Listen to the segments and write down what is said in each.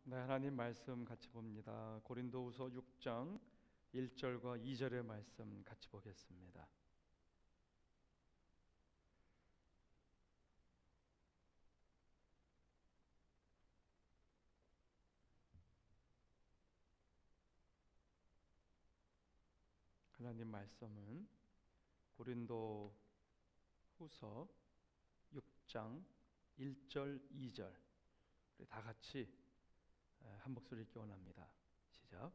네, 하나님 말씀 같이 봅니다. 고린도후서 6장 1절과 2절의 말씀 같이 보겠습니다. 하나님 말씀은 고린도후서 6장 1절, 2절 우리 다 같이 한 목소리 읽기 원합니다. 시작.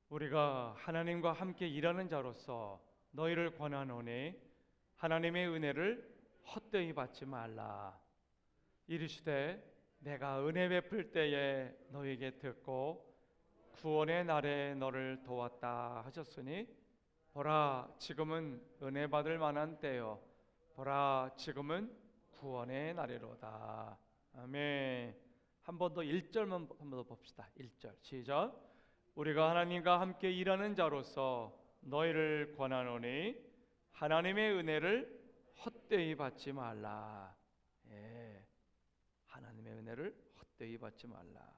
우리가 하나님과 함께 일하는 자로서 너희를 권하노니 하나님의 은혜를 헛되이 받지 말라. 이르시되 내가 은혜 베풀 때에 너희에게 듣고 구원의 날에 너를 도왔다 하셨으니 보라 지금은 은혜 받을 만한 때요 보라 지금은 구원의 날이로다. 아멘. 한 번 더 1절만 한 번 더 봅시다. 1절 시작. 우리가 하나님과 함께 일하는 자로서 너희를 권하노니 하나님의 은혜를 헛되이 받지 말라. 예, 하나님의 은혜를 헛되이 받지 말라.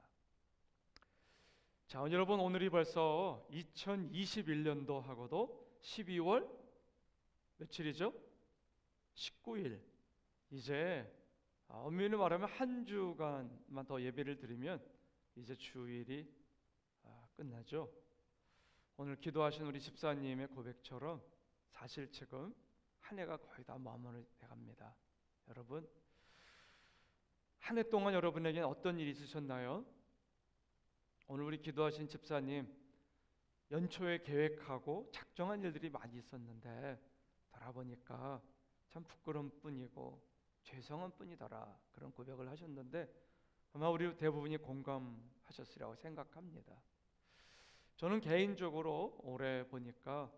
자, 여러분 오늘이 벌써 2021년도 하고도 12월 며칠이죠? 19일. 이제 엄밀히 말하면 한 주간만 더 예배를 드리면 이제 주일이 끝나죠. 오늘 기도하신 우리 집사님의 고백처럼 사실 지금 한 해가 거의 다 마무리돼 갑니다. 여러분 한 해 동안 여러분에게 어떤 일이 있으셨나요? 오늘 우리 기도하신 집사님 연초에 계획하고 작정한 일들이 많이 있었는데 돌아보니까 참 부끄러운 뿐이고 죄송한 뿐이더라 그런 고백을 하셨는데 아마 우리 대부분이 공감하셨으리라고 생각합니다. 저는 개인적으로 올해 보니까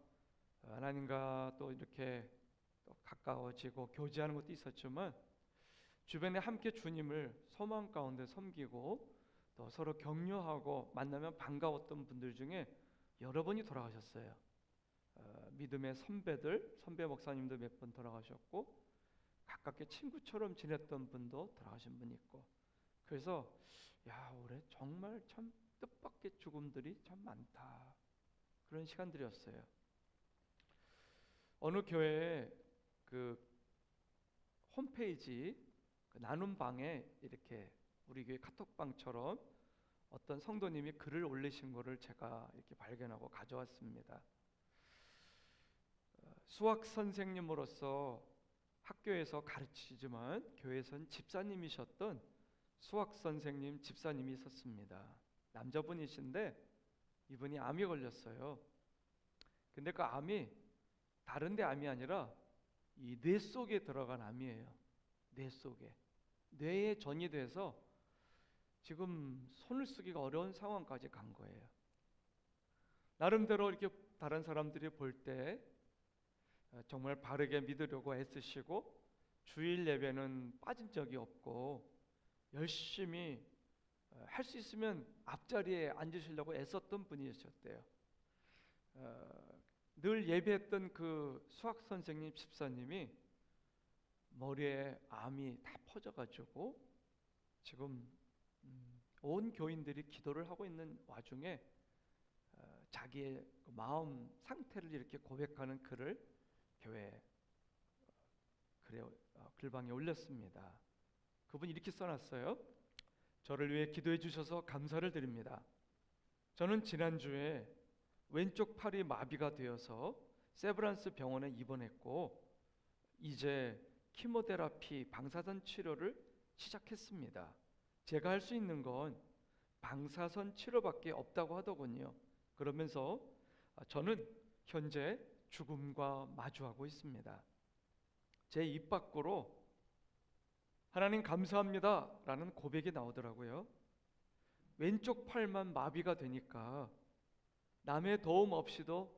하나님과 또 이렇게 또 가까워지고 교제하는 것도 있었지만 주변에 함께 주님을 소망 가운데 섬기고 또 서로 격려하고 만나면 반가웠던 분들 중에 여러분이 돌아가셨어요. 믿음의 선배 목사님도 몇 번 돌아가셨고 가깝게 친구처럼 지냈던 분도 돌아가신 분이 있고 그래서 야 올해 정말 참 뜻밖의 죽음들이 참 많다 그런 시간들이었어요. 어느 교회에 그 홈페이지 그 나눔 방에 이렇게 우리 교회 카톡방처럼 어떤 성도님이 글을 올리신 거를 제가 이렇게 발견하고 가져왔습니다. 수학 선생님으로서 학교에서 가르치지만 교회에선 집사님이셨던 수학 선생님 집사님이 있었습니다. 남자분이신데 이분이 암이 걸렸어요. 근데 그 암이 다른 데 암이 아니라 이 뇌 속에 들어간 암이에요. 뇌 속에. 뇌에 전이 돼서 지금 손을 쓰기가 어려운 상황까지 간 거예요. 나름대로 이렇게 다른 사람들이 볼 때 정말 바르게 믿으려고 애쓰시고 주일 예배는 빠진 적이 없고 열심히 할 수 있으면 앞자리에 앉으시려고 애썼던 분이셨대요. 늘 예배했던 그 수학 선생님 집사님이 머리에 암이 다 퍼져가지고 지금 온 교인들이 기도를 하고 있는 와중에 자기의 마음 상태를 이렇게 고백하는 글을 교회 글방에 올렸습니다. 그분이 이렇게 써놨어요. 저를 위해 기도해 주셔서 감사를 드립니다. 저는 지난주에 왼쪽 팔이 마비가 되어서 세브란스 병원에 입원했고 이제 키모테라피 방사선 치료를 시작했습니다. 제가 할 수 있는 건 방사선 치료밖에 없다고 하더군요. 그러면서 저는 현재 죽음과 마주하고 있습니다. 제 입 밖으로 하나님 감사합니다 라는 고백이 나오더라고요. 왼쪽 팔만 마비가 되니까 남의 도움 없이도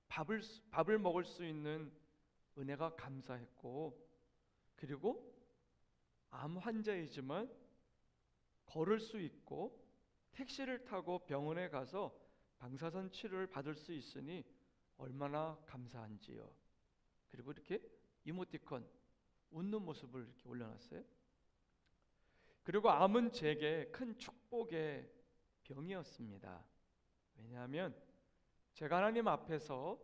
밥을 먹을 수 있는 은혜가 감사했고 그리고 암 환자이지만 걸을 수 있고 택시를 타고 병원에 가서 방사선 치료를 받을 수 있으니 얼마나 감사한지요. 그리고 이렇게 이모티콘 웃는 모습을 이렇게 올려놨어요. 그리고 암은 제게 큰 축복의 병이었습니다. 왜냐하면 제가 하나님 앞에서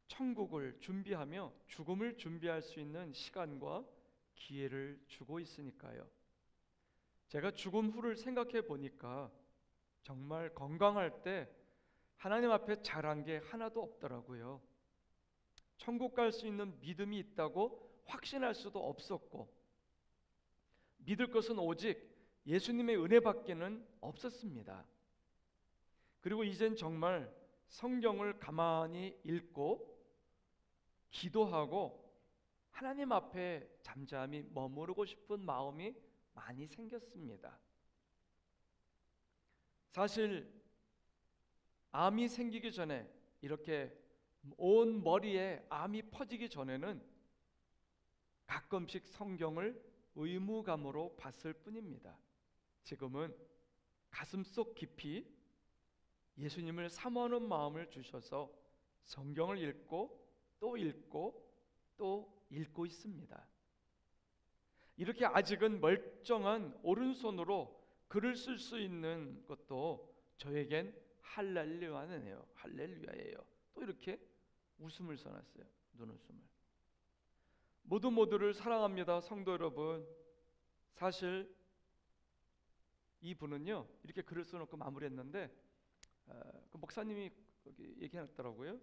천국을 준비하며 죽음을 준비할 수 있는 시간과 기회를 주고 있으니까요. 제가 죽음 후를 생각해 보니까 정말 건강할 때 하나님 앞에 잘한 게 하나도 없더라고요. 천국 갈 수 있는 믿음이 있다고 확신할 수도 없었고, 믿을 것은 오직 예수님의 은혜밖에는 없었습니다. 그리고 이젠 정말 성경을 가만히 읽고 기도하고 하나님 앞에 잠잠히 머무르고 싶은 마음이 많이 생겼습니다. 사실 암이 생기기 전에, 이렇게 온 머리에 암이 퍼지기 전에는 가끔씩 성경을 의무감으로 봤을 뿐입니다. 지금은 가슴속 깊이 예수님을 사모하는 마음을 주셔서 성경을 읽고 또 읽고 또 읽고 있습니다. 이렇게 아직은 멀쩡한 오른손으로 글을 쓸 수 있는 것도 저에겐 할렐루야네요. 할렐루야예요. 또 이렇게 웃음을 써놨어요. 눈웃음을. 모두를 사랑합니다. 성도 여러분, 사실 이분은요 이렇게 글을 써놓고 마무리했는데 그 목사님이 거기 얘기했더라고요.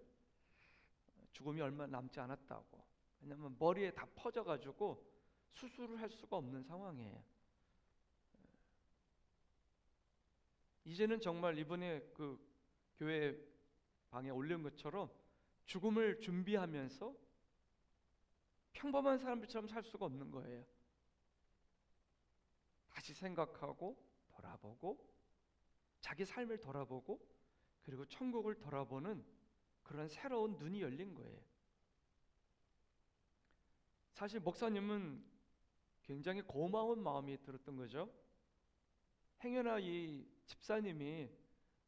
죽음이 얼마 남지 않았다고. 왜냐하면 머리에 다 퍼져가지고 수술을 할 수가 없는 상황이에요. 이제는 정말 이번에 그 교회 방에 올린 것처럼 죽음을 준비하면서 평범한 사람들처럼 살 수가 없는 거예요. 다시 생각하고 돌아보고 자기 삶을 돌아보고 그리고 천국을 돌아보는 그런 새로운 눈이 열린 거예요. 사실 목사님은 굉장히 고마운 마음이 들었던 거죠. 행여나 이 집사님이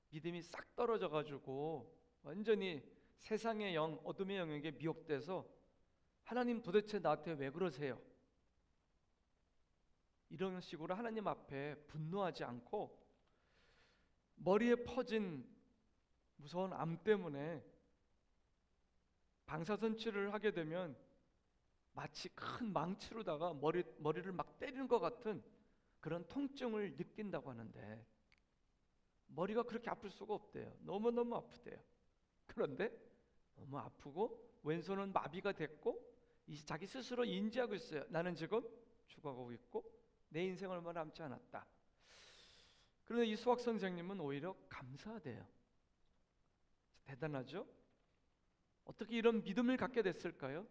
믿음이 싹 떨어져가지고 완전히 세상의 영, 어둠의 영역에 미혹돼서 하나님 도대체 나한테 왜 그러세요? 이런 식으로 하나님 앞에 분노하지 않고 머리에 퍼진 무서운 암 때문에 방사선치료를 하게 되면 마치 큰 망치로다가 머리를 막 때리는 것 같은 그런 통증을 느낀다고 하는데, 머리가 그렇게 아플 수가 없대요. 너무너무 아프대요. 그런데 너무 아프고 왼손은 마비가 됐고 이제 자기 스스로 인지하고 있어요. 나는 지금 죽어가고 있고 내 인생 얼마 남지 않았다. 그런데 이 수학 선생님은 오히려 감사하대요. 대단하죠? 어떻게 이런 믿음을 갖게 됐을까요?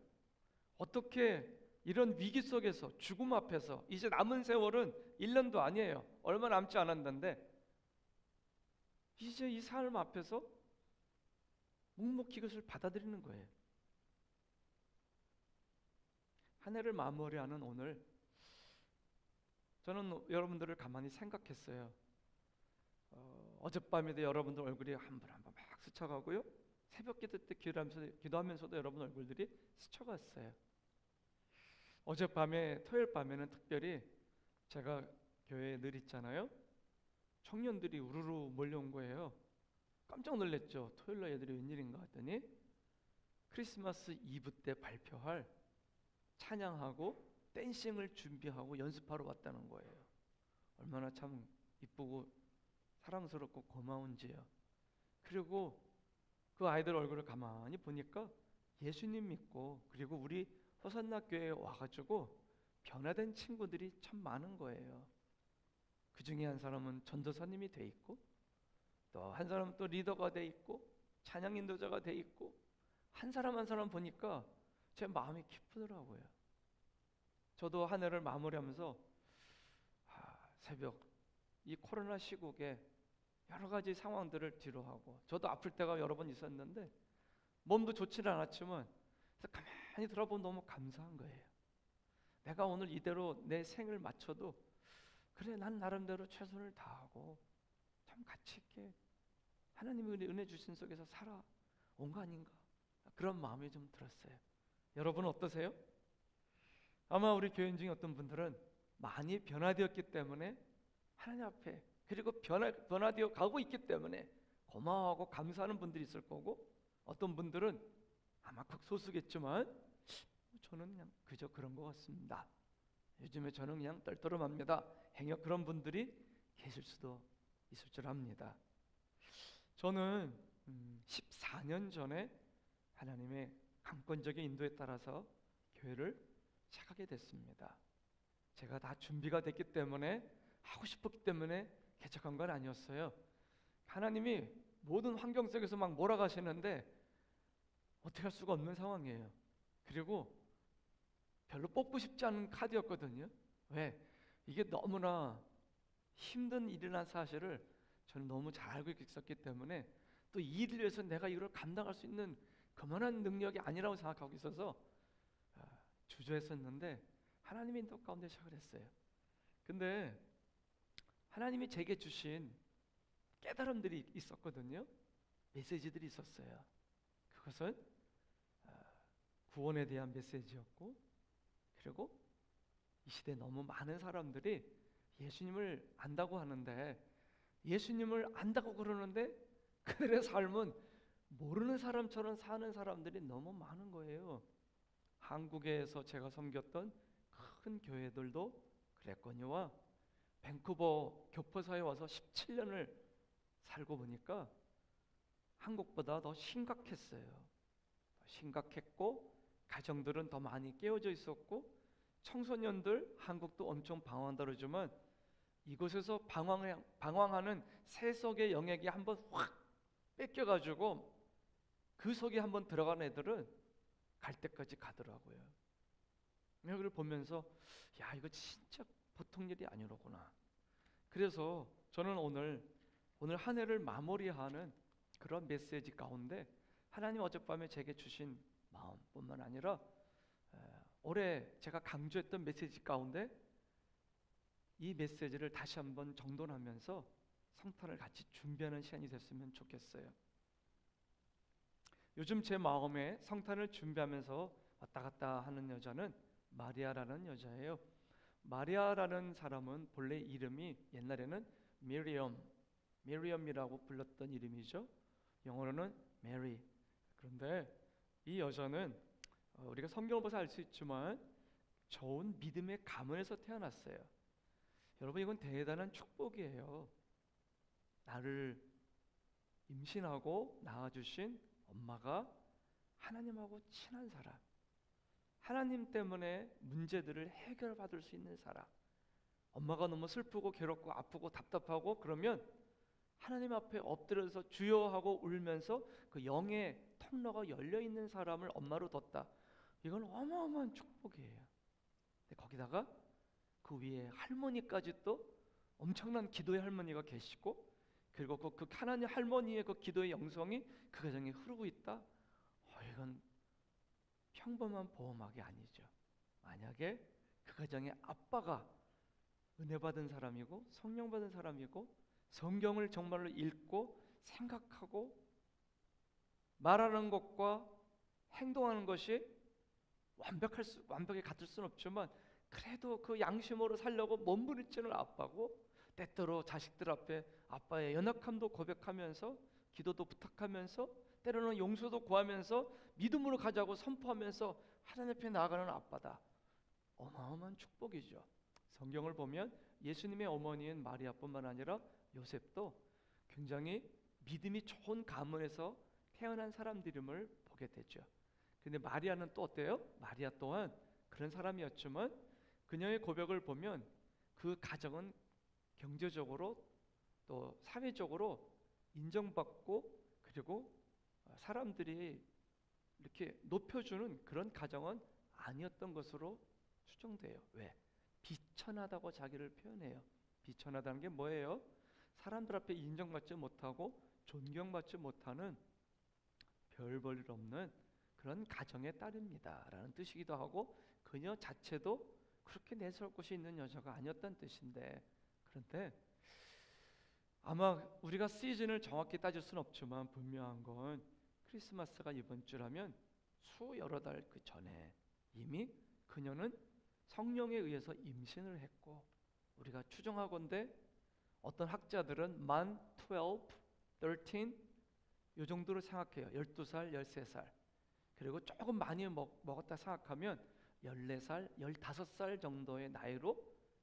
어떻게 이런 위기 속에서, 죽음 앞에서, 이제 남은 세월은 1년도 아니에요. 얼마 남지 않았는데 이제 이 삶 앞에서 묵묵히 그것을 받아들이는 거예요. 한 해를 마무리하는 오늘, 저는 여러분들을 가만히 생각했어요. 어젯밤에도 여러분들 얼굴이 한 번 한 번 막 스쳐가고요. 새벽 기도 때 기도하면서도 여러분 얼굴들이 스쳐갔어요. 어젯밤에, 토요일 밤에는 특별히 제가 교회에 늘 있잖아요. 청년들이 우르르 몰려온 거예요. 깜짝 놀랐죠. 토요일날 애들이 웬일인가 했더니 크리스마스 이브 때 발표할 찬양하고 댄싱을 준비하고 연습하러 왔다는 거예요. 얼마나 참 이쁘고 사랑스럽고 고마운지요. 그리고 그 아이들 얼굴을 가만히 보니까 예수님 믿고, 그리고 우리 호산나 교회에 와가지고 변화된 친구들이 참 많은 거예요. 그 중에 한 사람은 전도사님이 돼 있고, 또 한 사람은 또 리더가 돼 있고, 찬양 인도자가 돼 있고, 한 사람 한 사람 보니까 제 마음이 기쁘더라고요. 저도 한 해를 마무리하면서 새벽 이 코로나 시국에 여러 가지 상황들을 뒤로하고, 저도 아플 때가 여러 번 있었는데 몸도 좋지는 않았지만 가만히 돌아보면 너무 감사한 거예요. 내가 오늘 이대로 내 생을 마쳐도 그래, 난 나름대로 최선을 다하고 참 가치 있게 하나님의 은혜 주신 속에서 살아온 거 아닌가, 그런 마음이 좀 들었어요. 여러분은 어떠세요? 아마 우리 교인 중에 어떤 분들은 많이 변화되었기 때문에 하나님 앞에 그리고 변화되어 가고 있기 때문에 고마워하고 감사하는 분들이 있을 거고, 어떤 분들은 아마 극소수겠지만 저는 그냥 그저 그런 것 같습니다, 요즘에 저는 그냥 떨떠름합니다, 행여 그런 분들이 계실 수도 있을 줄 압니다. 저는 14년 전에 하나님의 강권적인 인도에 따라서 교회를 시작하게 됐습니다. 제가 다 준비가 됐기 때문에, 하고 싶었기 때문에 개척한 건 아니었어요. 하나님이 모든 환경 속에서 막 몰아가시는데 어떻게 할 수가 없는 상황이에요. 그리고 별로 뽑고 싶지 않은 카드였거든요. 왜? 이게 너무나 힘든 일이라는 사실을 저는 너무 잘 알고 있었기 때문에, 또 이 일을 위해서 내가 이걸 감당할 수 있는 그만한 능력이 아니라고 생각하고 있어서 주저했었는데, 하나님의 인도 가운데 시작을 했어요. 근데 하나님이 제게 주신 깨달음들이 있었거든요. 메시지들이 있었어요. 그것은 구원에 대한 메시지였고, 그리고 이 시대에 너무 많은 사람들이 예수님을 안다고 하는데, 예수님을 안다고 그러는데 그들의 삶은 모르는 사람처럼 사는 사람들이 너무 많은 거예요. 한국에서 제가 섬겼던 큰 교회들도 그랬거니와, 밴쿠버 교포사에 와서 17년을 살고 보니까 한국보다 더 심각했어요. 심각했고, 가정들은 더 많이 깨어져 있었고, 청소년들, 한국도 엄청 방황한다 그러지만 이곳에서 방황하는 세속의 영역이 한번 확 뺏겨가지고 그 속에 한번 들어간 애들은 갈 때까지 가더라고요. 여기를 보면서 야, 이거 진짜 보통 일이 아니로구나. 그래서 저는 오늘 한 해를 마무리하는 그런 메시지 가운데, 하나님 어젯밤에 제게 주신 마음뿐만 아니라 올해 제가 강조했던 메시지 가운데 이 메시지를 다시 한번 정돈하면서 성탄을 같이 준비하는 시간이 됐으면 좋겠어요. 요즘 제 마음에 성탄을 준비하면서 왔다 갔다 하는 여자는 마리아라는 여자예요. 마리아라는 사람은 본래 이름이 옛날에는 미리엄이라고 불렀던 이름이죠. 영어로는 메리. 그런데 이 여자는 우리가 성경을 봐서 알 수 있지만 좋은 믿음의 가문에서 태어났어요. 여러분, 이건 대단한 축복이에요. 나를 임신하고 낳아주신 엄마가 하나님하고 친한 사람, 하나님 때문에 문제들을 해결받을 수 있는 사람. 엄마가 너무 슬프고 괴롭고 아프고 답답하고 그러면 하나님 앞에 엎드려서 주여 하고 울면서 그 영의 통로가 열려있는 사람을 엄마로 뒀다. 이건 어마어마한 축복이에요. 근데 거기다가 그 위에 할머니까지 또 엄청난 기도의 할머니가 계시고, 그리고 그 하나님 할머니의 그 기도의 영성이 그 가정에 흐르고 있다. 이건 평범한 보험학이 아니죠. 만약에 그 가정의 아빠가 은혜 받은 사람이고 성령 받은 사람이고 성경을 정말로 읽고 생각하고 말하는 것과 행동하는 것이 완벽하게 같을 수는 없지만, 그래도 그 양심으로 살려고 몸부림치는 아빠고, 때때로 자식들 앞에 아빠의 연약함도 고백하면서 기도도 부탁하면서 때로는 용서도 구하면서 믿음으로 가자고 선포하면서 하나님 앞에 나아가는 아빠다. 어마어마한 축복이죠. 성경을 보면 예수님의 어머니인 마리아뿐만 아니라 요셉도 굉장히 믿음이 좋은 가문에서 태어난 사람들임을 보게 되죠. 근데 마리아는 또 어때요? 마리아 또한 그런 사람이었지만 그녀의 고백을 보면 그 가정은 경제적으로 또 사회적으로 인정받고, 그리고 사람들이 이렇게 높여주는 그런 가정은 아니었던 것으로 추정돼요. 왜? 비천하다고 자기를 표현해요. 비천하다는 게 뭐예요? 사람들 앞에 인정받지 못하고 존경받지 못하는 별 볼 일 없는 그런 가정의 딸입니다 라는 뜻이기도 하고, 그녀 자체도 그렇게 내세울 곳이 있는 여자가 아니었다는 뜻인데, 그런데 아마 우리가 시즌을 정확히 따질 수는 없지만 분명한 건 크리스마스가 이번 주라면 수여러 달 그 전에 이미 그녀는 성령에 의해서 임신을 했고, 우리가 추정하건대 어떤 학자들은 만 12, 13 요 정도로 생각해요. 12살, 13살. 그리고 조금 많이 먹었다 생각하면 14살, 15살 정도의 나이로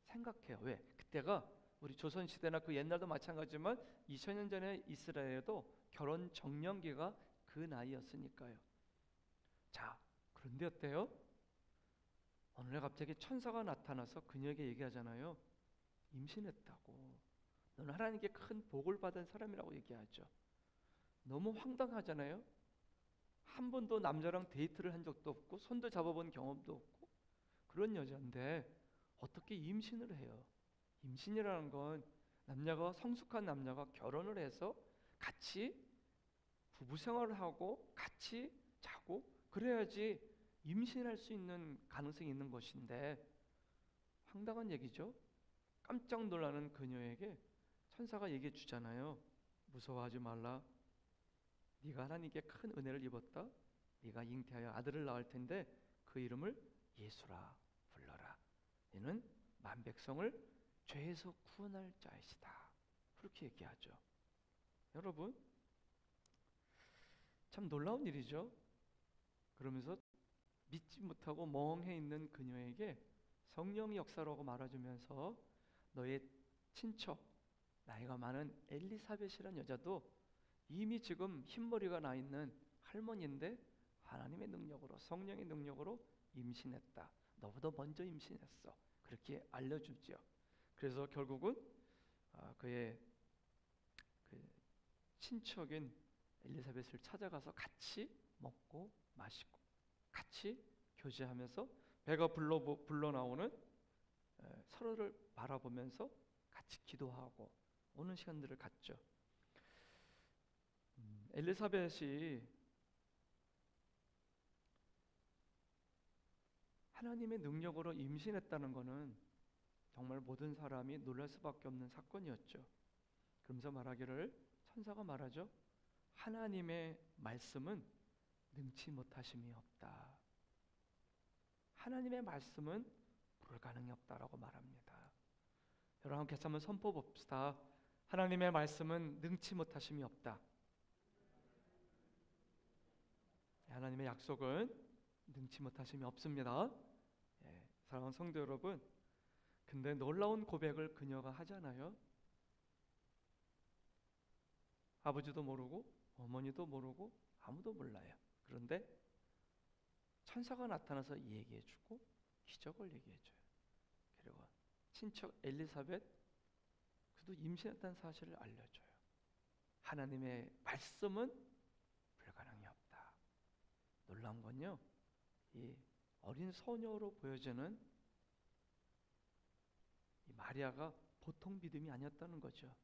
생각해요. 왜? 그때가 우리 조선시대나 그 옛날도 마찬가지지만 2000년 전에 이스라엘에도 결혼 적령기가 그 나이였으니까요. 자, 그런데 어때요? 어느 날 갑자기 천사가 나타나서 그녀에게 얘기하잖아요. 임신했다고. 너는 하나님께 큰 복을 받은 사람이라고 얘기하죠. 너무 황당하잖아요. 한 번도 남자랑 데이트를 한 적도 없고 손도 잡아본 경험도 없고 그런 여자인데 어떻게 임신을 해요? 임신이라는 건 남녀가 성숙한 남녀가 결혼을 해서 같이 부부 생활을 하고 같이 자고 그래야지 임신할 수 있는 가능성이 있는 것인데 황당한 얘기죠. 깜짝 놀라는 그녀에게 천사가 얘기해 주잖아요. 무서워하지 말라. 네가 하나님께 큰 은혜를 입었다. 네가 잉태하여 아들을 낳을 텐데 그 이름을 예수라 불러라. 이는 만백성을 죄에서 구원할 자이시다. 그렇게 얘기하죠. 여러분 참 놀라운 일이죠. 그러면서 믿지 못하고 멍해 있는 그녀에게 성령의 역사라고 말해주면서 너의 친척 나이가 많은 엘리사벳이라는 여자도 이미 지금 흰머리가 나 있는 할머니인데 하나님의 능력으로 성령의 능력으로 임신했다. 너보다 먼저 임신했어. 그렇게 알려주죠. 그래서 결국은 그의 그 친척인 엘리사벳을 찾아가서 같이 먹고 마시고 같이 교제하면서 배가 불러 나오는 서로를 바라보면서 같이 기도하고 오는 시간들을 갖죠. 엘리사벳이 하나님의 능력으로 임신했다는 것은 정말 모든 사람이 놀랄 수밖에 없는 사건이었죠. 그러면서 말하기를 천사가 말하죠. 하나님의 말씀은 능치 못하심이 없다. 하나님의 말씀은 불가능이 없다라고 말합니다. 여러분 같이 한번 선포 봅시다. 하나님의 말씀은 능치 못하심이 없다. 하나님의 약속은 능치 못하심이 없습니다. 사랑하는 성도 여러분, 근데 놀라운 고백을 그녀가 하잖아요. 아버지도 모르고 어머니도 모르고 아무도 몰라요. 그런데 천사가 나타나서 얘기해주고 기적을 얘기해줘요. 그리고 친척 엘리사벳 그도 임신했다는 사실을 알려줘요. 하나님의 말씀은 불가능이 없다. 놀라운 건요, 이 어린 소녀로 보여지는 이 마리아가 보통 믿음이 아니었다는 거죠.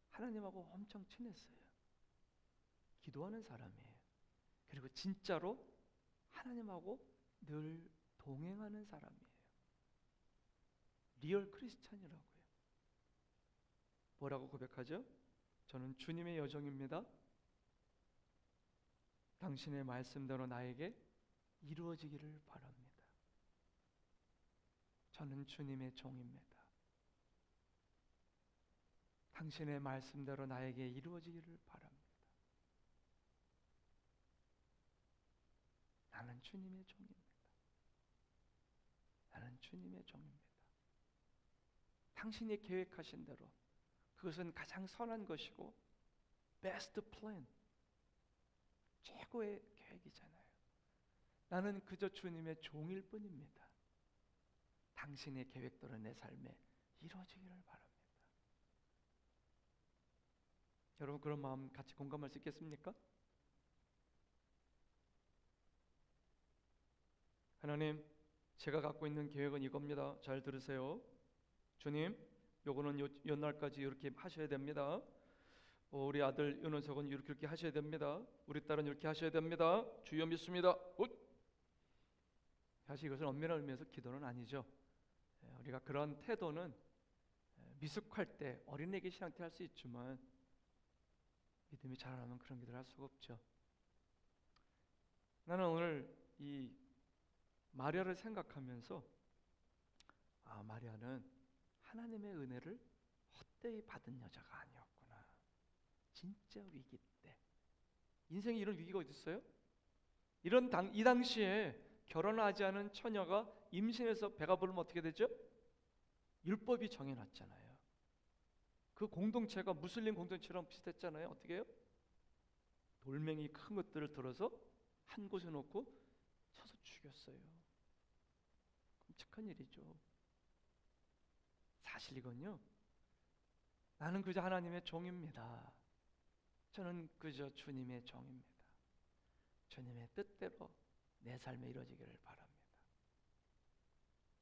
하나님하고 엄청 친했어요. 기도하는 사람이에요. 그리고 진짜로 하나님하고 늘 동행하는 사람이에요. 리얼 크리스찬이라고요. 뭐라고 고백하죠? 저는 주님의 여종입니다. 당신의 말씀대로 나에게 이루어지기를 바랍니다. 저는 주님의 종입니다. 당신의 말씀대로 나에게 이루어지기를 바랍니다. 나는 주님의 종입니다. 나는 주님의 종입니다. 당신이 계획하신 대로 그것은 가장 선한 것이고 베스트 플랜, 최고의 계획이잖아요. 나는 그저 주님의 종일 뿐입니다. 당신의 계획대로 내 삶에 이루어지기를 바랍니다. 여러분 그런 마음 같이 공감할 수 있겠습니까? 하나님, 제가 갖고 있는 계획은 이겁니다. 잘 들으세요. 주님, 요거는 요 날까지 이렇게 하셔야 됩니다. 우리 아들 윤원석은 이렇게 하셔야 됩니다. 우리 딸은 이렇게 하셔야 됩니다. 주여 믿습니다. 사실 이것은 엄밀한 의미에서 기도는 아니죠. 우리가 그런 태도는 미숙할 때 어린애기 신앙 때 할 수 있지만 믿음이 자라나면 그런 기도를 할 수가 없죠. 나는 오늘 이 마리아를 생각하면서 마리아는 하나님의 은혜를 헛되이 받은 여자가 아니었구나. 진짜 위기 때. 인생에 이런 위기가 어디 있어요? 이 당시에 결혼하지 않은 처녀가 임신해서 배가 부르면 어떻게 되죠? 율법이 정해놨잖아요. 그 공동체가 무슬림 공동체랑 비슷했잖아요. 어떻게 해요? 돌멩이 큰 것들을 들어서 한 곳에 놓고 쳐서 죽였어요. 끔찍한 일이죠. 사실 이건요, 나는 그저 하나님의 종입니다. 저는 그저 주님의 종입니다. 주님의 뜻대로 내 삶에 이루어지기를 바랍니다.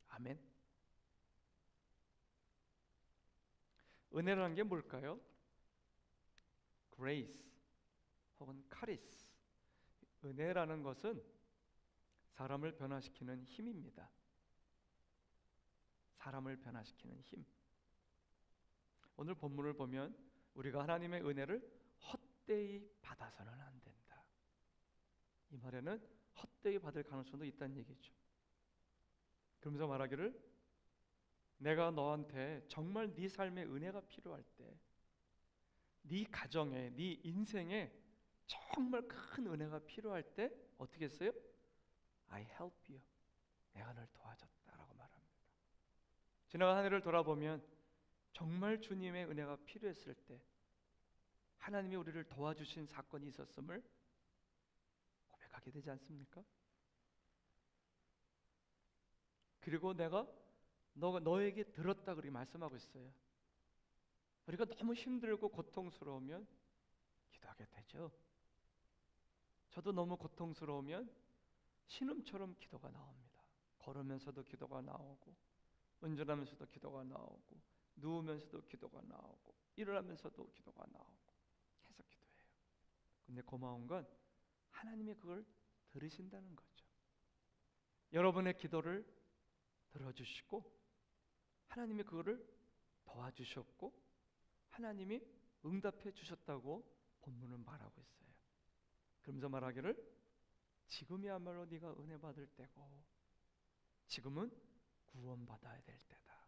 아멘. 은혜라는 게 뭘까요? grace 혹은 charis. 은혜라는 것은 사람을 변화시키는 힘입니다. 사람을 변화시키는 힘. 오늘 본문을 보면 우리가 하나님의 은혜를 헛되이 받아서는 안 된다. 이 말에는 헛되이 받을 가능성도 있다는 얘기죠. 그러면서 말하기를 내가 너한테 정말 네 삶에 은혜가 필요할 때, 네 가정에, 네 인생에 정말 큰 은혜가 필요할 때 어떻게 했어요? I help you. 내가 널 도와줬다라고 말합니다. 지나간 한 해를 돌아보면 정말 주님의 은혜가 필요했을 때 하나님이 우리를 도와주신 사건이 있었음을 고백하게 되지 않습니까? 그리고 내가 너에게 들었다 그렇게 말씀하고 있어요. 우리가 너무 힘들고 고통스러우면 기도하게 되죠. 저도 너무 고통스러우면 신음처럼 기도가 나옵니다. 걸으면서도 기도가 나오고, 운전하면서도 기도가 나오고, 누우면서도 기도가 나오고, 일어나면서도 기도가 나오고, 계속 기도해요. 근데 고마운 건 하나님이 그걸 들으신다는 거죠. 여러분의 기도를 들어주시고 하나님이 그거를 도와주셨고 하나님이 응답해 주셨다고 본문은 말하고 있어요. 그러면서 말하기를 지금이야말로 네가 은혜 받을 때고 지금은 구원받아야 될 때다.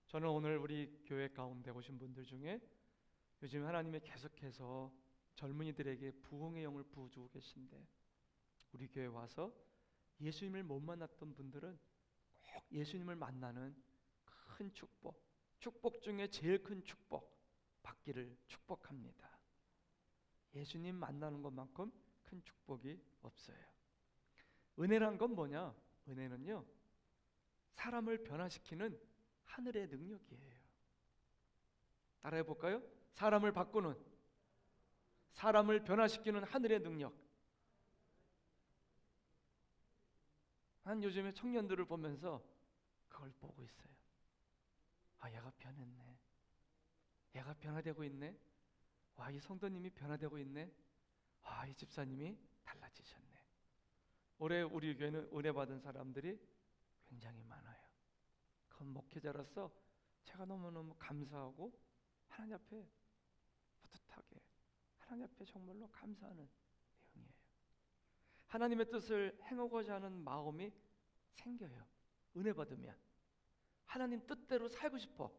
저는 오늘 우리 교회 가운데 오신 분들 중에 요즘 하나님이 계속해서 젊은이들에게 부흥의 영을 부어주고 계신데 우리 교회 와서 예수님을 못 만났던 분들은 꼭 예수님을 만나는 큰 축복 중에 제일 큰 축복 받기를 축복합니다. 예수님 만나는 것만큼 큰 축복이 없어요. 은혜란 건 뭐냐? 은혜는요, 사람을 변화시키는 하늘의 능력이에요. 따라해 볼까요? 사람을 바꾸는, 사람을 변화시키는 하늘의 능력. 난 요즘에 청년들을 보면서 그걸 보고 있어요. 아, 얘가 변했네. 얘가 변화되고 있네. 와, 이 성도님이 변화되고 있네. 아, 이 집사님이 달라지셨네. 올해 우리 교회는 은혜 받은 사람들이 굉장히 많아요. 그건 목회자로서 제가 너무너무 감사하고 하나님 앞에 뿌듯하게, 하나님 앞에 정말로 감사하는 내용이에요. 하나님의 뜻을 행하고자 하는 마음이 생겨요. 은혜 받으면 하나님 뜻대로 살고 싶어.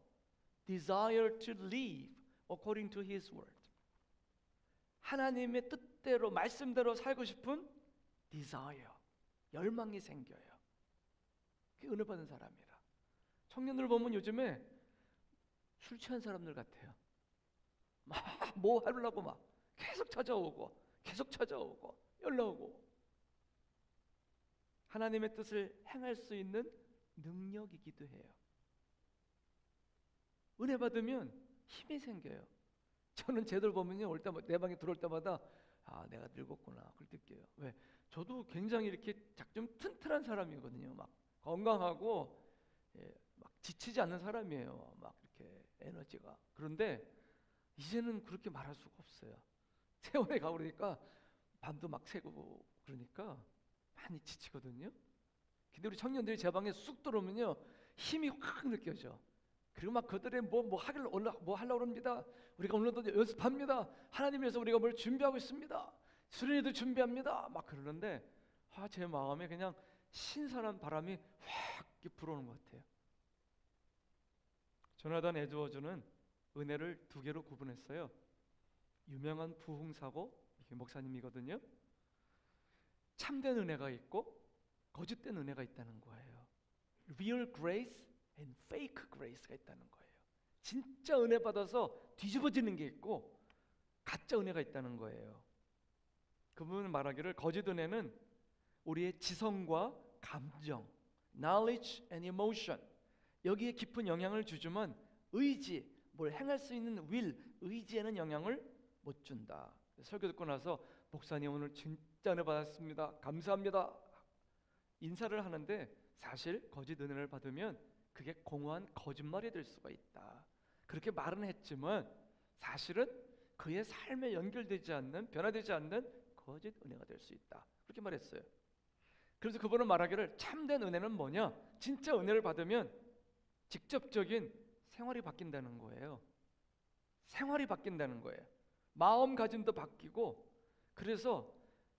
Desire to live according to His word. 하나님의 뜻대로 말씀대로 살고 싶은 desire, 열망이 생겨요. 그게 은혜 받은 사람이라. 청년들 보면 요즘에 술 취한 사람들 같아요. 막 뭐 하려고 막 계속 찾아오고 연락 오고. 하나님의 뜻을 행할 수 있는 능력이기도 해요. 은혜 받으면 힘이 생겨요. 저는 쟤들 보면요, 올 때마다 내 방에 들어올 때마다 아, 내가 늙었구나 그걸 느껴요. 왜? 저도 굉장히 이렇게 좀 튼튼한 사람이거든요. 막 건강하고 막 지치지 않는 사람이에요. 막 이렇게 에너지가. 그런데 이제는 그렇게 말할 수가 없어요. 세월에 가고 그러니까 밤도 막 새고 그러니까 많이 지치거든요. 근데 우리 청년들이 제 방에 쑥 들어오면요 힘이 확 느껴져. 그리고 막 그들의 뭐 하려고 합니다. 우리가 오늘도 연습합니다. 하나님 위해서 우리가 뭘 준비하고 있습니다. 수련회도 준비합니다. 막 그러는데 제 마음에 그냥 신선한 바람이 확 불어오는 것 같아요. 조나단 에드워즈는 은혜를 두 개로 구분했어요. 유명한 부흥사고, 이게 목사님이거든요. 참된 은혜가 있고 거짓된 은혜가 있다는 거예요. Real grace and fake grace가 있다는 거예요. 진짜 은혜 받아서 뒤집어지는 게 있고 가짜 은혜가 있다는 거예요. 그분은 말하기를 거짓 은혜는 우리의 지성과 감정, knowledge and emotion, 여기에 깊은 영향을 주지만 의지, 뭘 행할 수 있는 will, 의지에는 영향을 못 준다. 설교 듣고 나서 목사님 오늘 진짜 은혜 받았습니다, 감사합니다, 인사를 하는데 사실 거짓 은혜를 받으면 그게 공허한 거짓말이 될 수가 있다. 그렇게 말은 했지만 사실은 그의 삶에 연결되지 않는, 변화되지 않는 거짓 은혜가 될 수 있다. 그렇게 말했어요. 그래서 그분은 말하기를 참된 은혜는 뭐냐? 진짜 은혜를 받으면 직접적인 생활이 바뀐다는 거예요. 생활이 바뀐다는 거예요. 마음가짐도 바뀌고, 그래서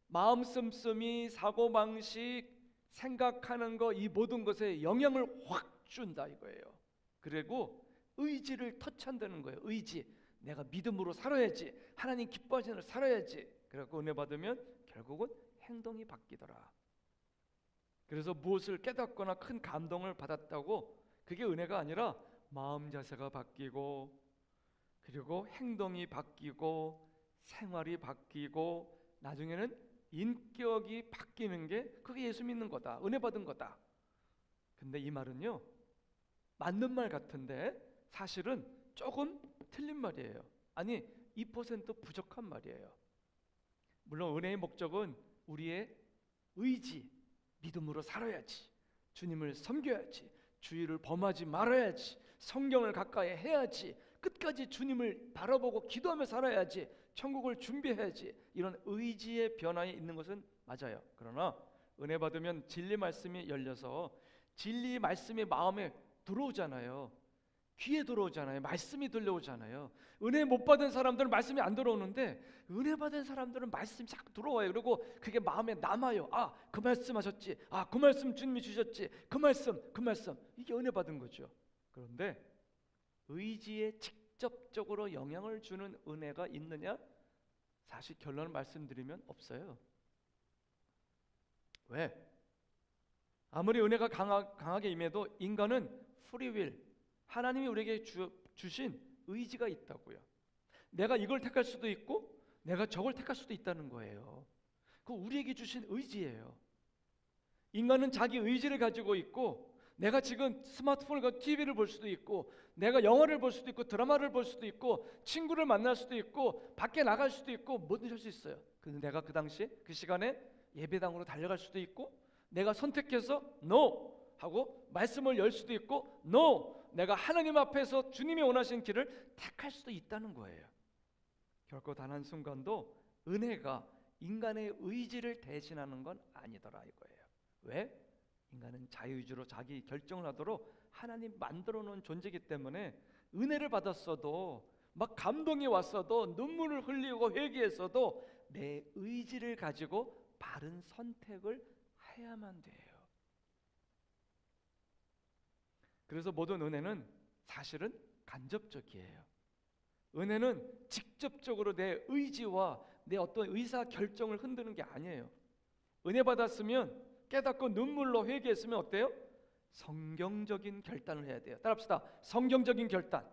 마음 씀씀이, 사고방식, 생각하는 거, 이 모든 것에 영향을 확 준다 이거예요. 그리고 의지를 터치한다는 거예요. 의지, 내가 믿음으로 살아야지, 하나님 기뻐하시는 대로 살아야지. 그래서 은혜 받으면 결국은 행동이 바뀌더라. 그래서 무엇을 깨닫거나 큰 감동을 받았다고 그게 은혜가 아니라 마음 자세가 바뀌고, 그리고 행동이 바뀌고, 생활이 바뀌고, 나중에는 인격이 바뀌는 게 그게 예수 믿는 거다, 은혜 받은 거다. 근데 이 말은요, 맞는 말 같은데 사실은 조금 틀린 말이에요. 아니, 2% 부족한 말이에요. 물론 은혜의 목적은 우리의 의지, 믿음으로 살아야지, 주님을 섬겨야지, 주의를 범하지 말아야지, 성경을 가까이 해야지, 끝까지 주님을 바라보고 기도하며 살아야지, 천국을 준비해야지, 이런 의지의 변화에 있는 것은 맞아요. 그러나 은혜 받으면 진리 말씀이 열려서 진리 말씀이 마음에 들어오잖아요. 귀에 들어오잖아요. 말씀이 들려오잖아요. 은혜 못 받은 사람들은 말씀이 안 들어오는데 은혜 받은 사람들은 말씀이 자꾸 들어와요. 그리고 그게 마음에 남아요. 아, 그 말씀 하셨지, 아, 그 말씀 주님이 주셨지, 그 말씀 이게 은혜 받은 거죠. 그런데 의지에 직접적으로 영향을 주는 은혜가 있느냐? 사실 결론을 말씀드리면 없어요. 왜? 아무리 은혜가 강하게 임해도 인간은 프리윌, 하나님이 우리에게 주신 의지가 있다고요. 내가 이걸 택할 수도 있고 내가 저걸 택할 수도 있다는 거예요. 그 우리에게 주신 의지예요. 인간은 자기 의지를 가지고 있고, 내가 지금 스마트폰을 가지고 TV를 볼 수도 있고, 내가 영화를 볼 수도 있고, 드라마를 볼 수도 있고, 친구를 만날 수도 있고, 밖에 나갈 수도 있고, 뭐든지 할 수 있어요. 근데 내가 그 당시에 그 시간에 예배당으로 달려갈 수도 있고, 내가 선택해서 NO 하고 말씀을 열 수도 있고, NO, 내가 하나님 앞에서 주님이 원하시는 길을 택할 수도 있다는 거예요. 결코 단 한순간도 은혜가 인간의 의지를 대신하는 건 아니더라 이거예요. 왜? 인간은 자유의지로 자기 결정을 하도록 하나님 만들어 놓은 존재이기 때문에 은혜를 받았어도, 막 감동이 왔어도, 눈물을 흘리고 회개했어도 내 의지를 가지고 바른 선택을 해야만 돼요. 그래서 모든 은혜는 사실은 간접적이에요. 은혜는 직접적으로 내 의지와 내 어떤 의사 결정을 흔드는 게 아니에요. 은혜 받았으면, 깨닫고 눈물로 회개했으면 어때요? 성경적인 결단을 해야 돼요. 따라합시다. 성경적인 결단.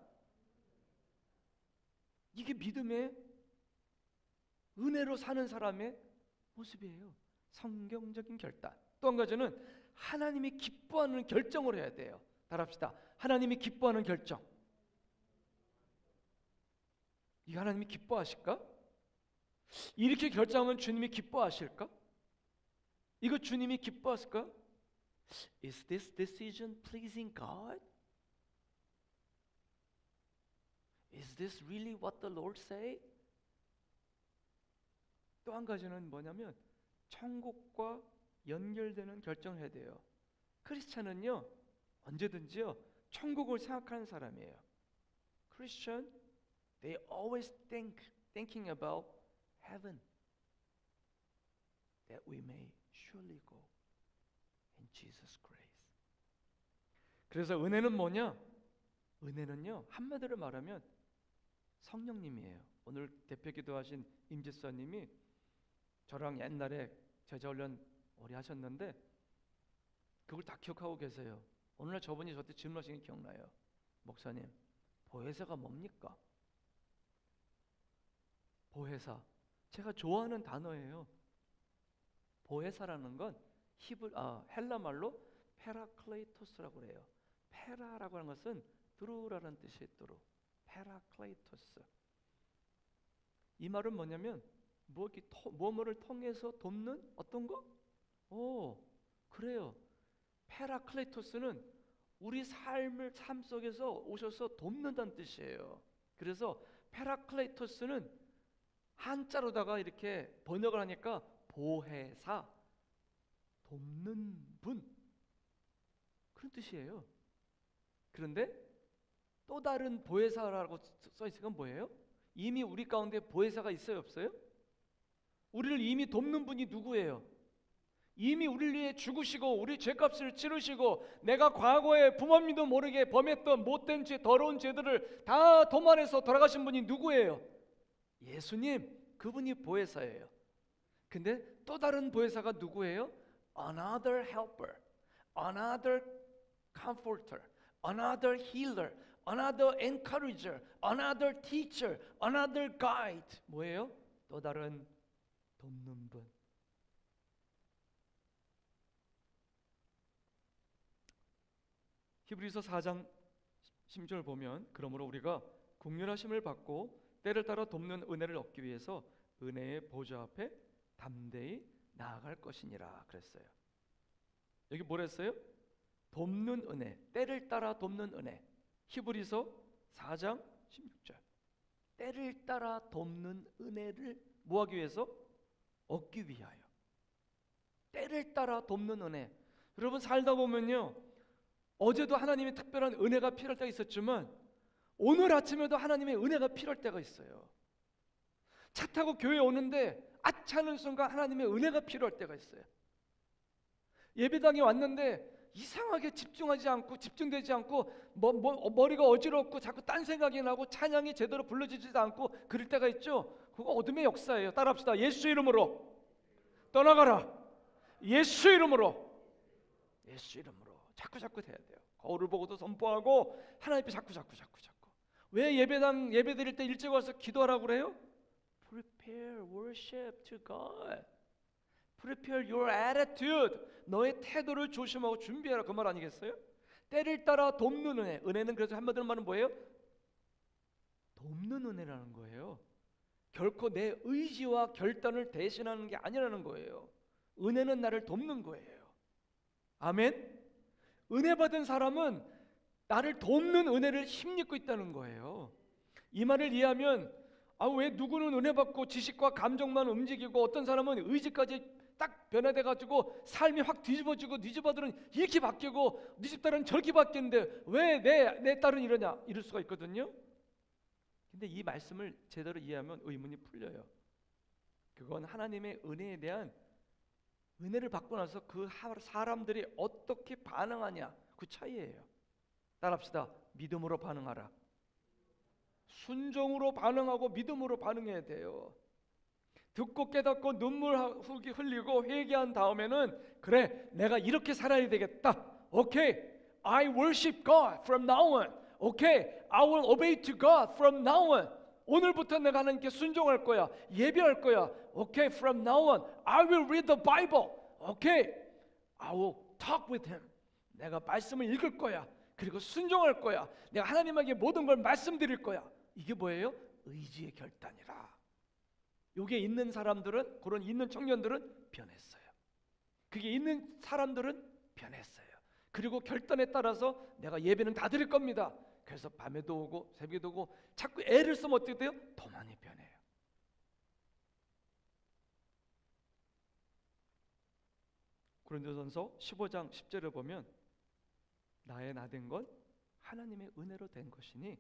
이게 믿음의, 은혜로 사는 사람의 모습이에요. 성경적인 결단. 또 한 가지는 하나님이 기뻐하는 결정을 해야 돼요. 따라합시다. 하나님이 기뻐하는 결정. 이 하나님이 기뻐하실까? 이렇게 결정하면 주님이 기뻐하실까? 이거 주님이 기뻐하실까? Is this decision pleasing God? Is this really what the Lord say? 또 한 가지는 뭐냐면 천국과 연결되는 결정을 해야 돼요. 크리스찬은요, 언제든지요 천국을 생각하는 사람이에요. Christian, they always thinking about heaven, that we may surely go in Jesus' grace. 그래서 은혜는 뭐냐? 은혜는요, 한마디로 말하면 성령님이에요. 오늘 대표 기도하신 임지사님이 저랑 옛날에 제자훈련 오래 하셨는데 그걸 다 기억하고 계세요. 오늘날 저분이 저한테 질문하신 게 기억나요. 목사님, 보혜사가 뭡니까? 보혜사, 제가 좋아하는 단어예요. 보혜사라는 건 헬라 말로 페라클레이토스라고 그래요. 페라라고 하는 것은 두루라는 뜻이에요. 두루. 페라클레이토스. 이 말은 뭐냐면 뭐뭐를 통해서 돕는 어떤 거? 그래요. 페라클레이토스는 우리 삶 속에서 오셔서 돕는다는 뜻이에요. 그래서 페라클레이토스는 한자로다가 이렇게 번역을 하니까 보혜사, 돕는 분, 그런 뜻이에요. 그런데 또 다른 보혜사라고 써있으니까 뭐예요? 이미 우리 가운데 보혜사가 있어요, 없어요? 우리를 이미 돕는 분이 누구예요? 이미 우리를 위해 죽으시고 우리 죄값을 치르시고 내가 과거에 부모님도 모르게 범했던 못된 죄, 더러운 죄들을 다 도말해서 돌아가신 분이 누구예요? 예수님, 그분이 보혜사예요. 근데 또 다른 보혜사가 누구예요? Another helper, another comforter, another healer, another encourager, another teacher, another guide. 뭐예요? 또 다른 돕는 분. 히브리서 4장 10절 보면 그러므로 우리가 긍휼하심을 받고 때를 따라 돕는 은혜를 얻기 위해서 은혜의 보좌 앞에 담대히 나아갈 것이니라 그랬어요. 여기 뭐랬어요? 돕는 은혜, 때를 따라 돕는 은혜. 히브리서 4장 16절. 때를 따라 돕는 은혜를 뭐하기 위해서? 얻기 위하여. 때를 따라 돕는 은혜. 여러분 살다 보면요, 어제도 하나님의 특별한 은혜가 필요할 때가 있었지만 오늘 아침에도 하나님의 은혜가 필요할 때가 있어요. 차 타고 교회 오는데 아차하는 순간 하나님의 은혜가 필요할 때가 있어요. 예배당에 왔는데 이상하게 집중하지 않고 집중되지 않고 머리가 어지럽고 자꾸 딴 생각이 나고 찬양이 제대로 불러지지도 않고 그럴 때가 있죠. 그거 어둠의 역사예요. 따라합시다. 예수 이름으로 떠나가라. 예수 이름으로. 예수 이름으로. 자꾸 돼야 돼요. 거울을 보고도 선포하고 하나님 앞에 자꾸. 왜 예배 드릴 때 일찍 와서 기도하라고 그래요? Prepare worship to God. Prepare your attitude. 너의 태도를 조심하고 준비하라, 그 말 아니겠어요? 때를 따라 돕는 은혜. 은혜는 그래서 한마디로 말하면 뭐예요? 돕는 은혜라는 거예요. 결코 내 의지와 결단을 대신하는 게 아니라는 거예요. 은혜는 나를 돕는 거예요. 아멘? 은혜 받은 사람은 나를 돕는 은혜를 힘입고 있다는 거예요. 이 말을 이해하면 왜 누구는 은혜 받고 지식과 감정만 움직이고 어떤 사람은 의지까지 딱 변화돼 가지고 삶이 확 뒤집어지고 네 집 아들은 이렇게 바뀌고 네 집 딸은 저렇게 바뀌는데 왜 내 딸은 이러냐, 이럴 수가 있거든요. 근데 이 말씀을 제대로 이해하면 의문이 풀려요. 그건 하나님의 은혜에 대한 은혜를 받고 나서 그 사람들이 어떻게 반응하냐, 그 차이예요. 따라합시다. 믿음으로 반응하라. 순종으로 반응하고 믿음으로 반응해야 돼요. 듣고 깨닫고 눈물 흘리고 회개한 다음에는 그래, 내가 이렇게 살아야 되겠다. 오케이, I worship God from now on. 오케이, I will obey to God from now on. 오늘부터 내가 하나님께 순종할 거야. 예배할 거야. 오케이, from now on I will read the Bible. 오케이, I will talk with him. 내가 말씀을 읽을 거야. 그리고 순종할 거야. 내가 하나님에게 모든 걸 말씀드릴 거야. 이게 뭐예요? 의지의 결단이라. 요게 있는 사람들은, 그런 있는 청년들은 변했어요. 그게 있는 사람들은 변했어요. 그리고 결단에 따라서 내가 예배는 다 드릴 겁니다. 그래서 밤에도 오고 새벽에도 오고 자꾸 애를 쓰면 어떻게 돼요? 더 많이 변해요. 고린도전서 15장 10절을 보면 나의 나 된 건 하나님의 은혜로 된 것이니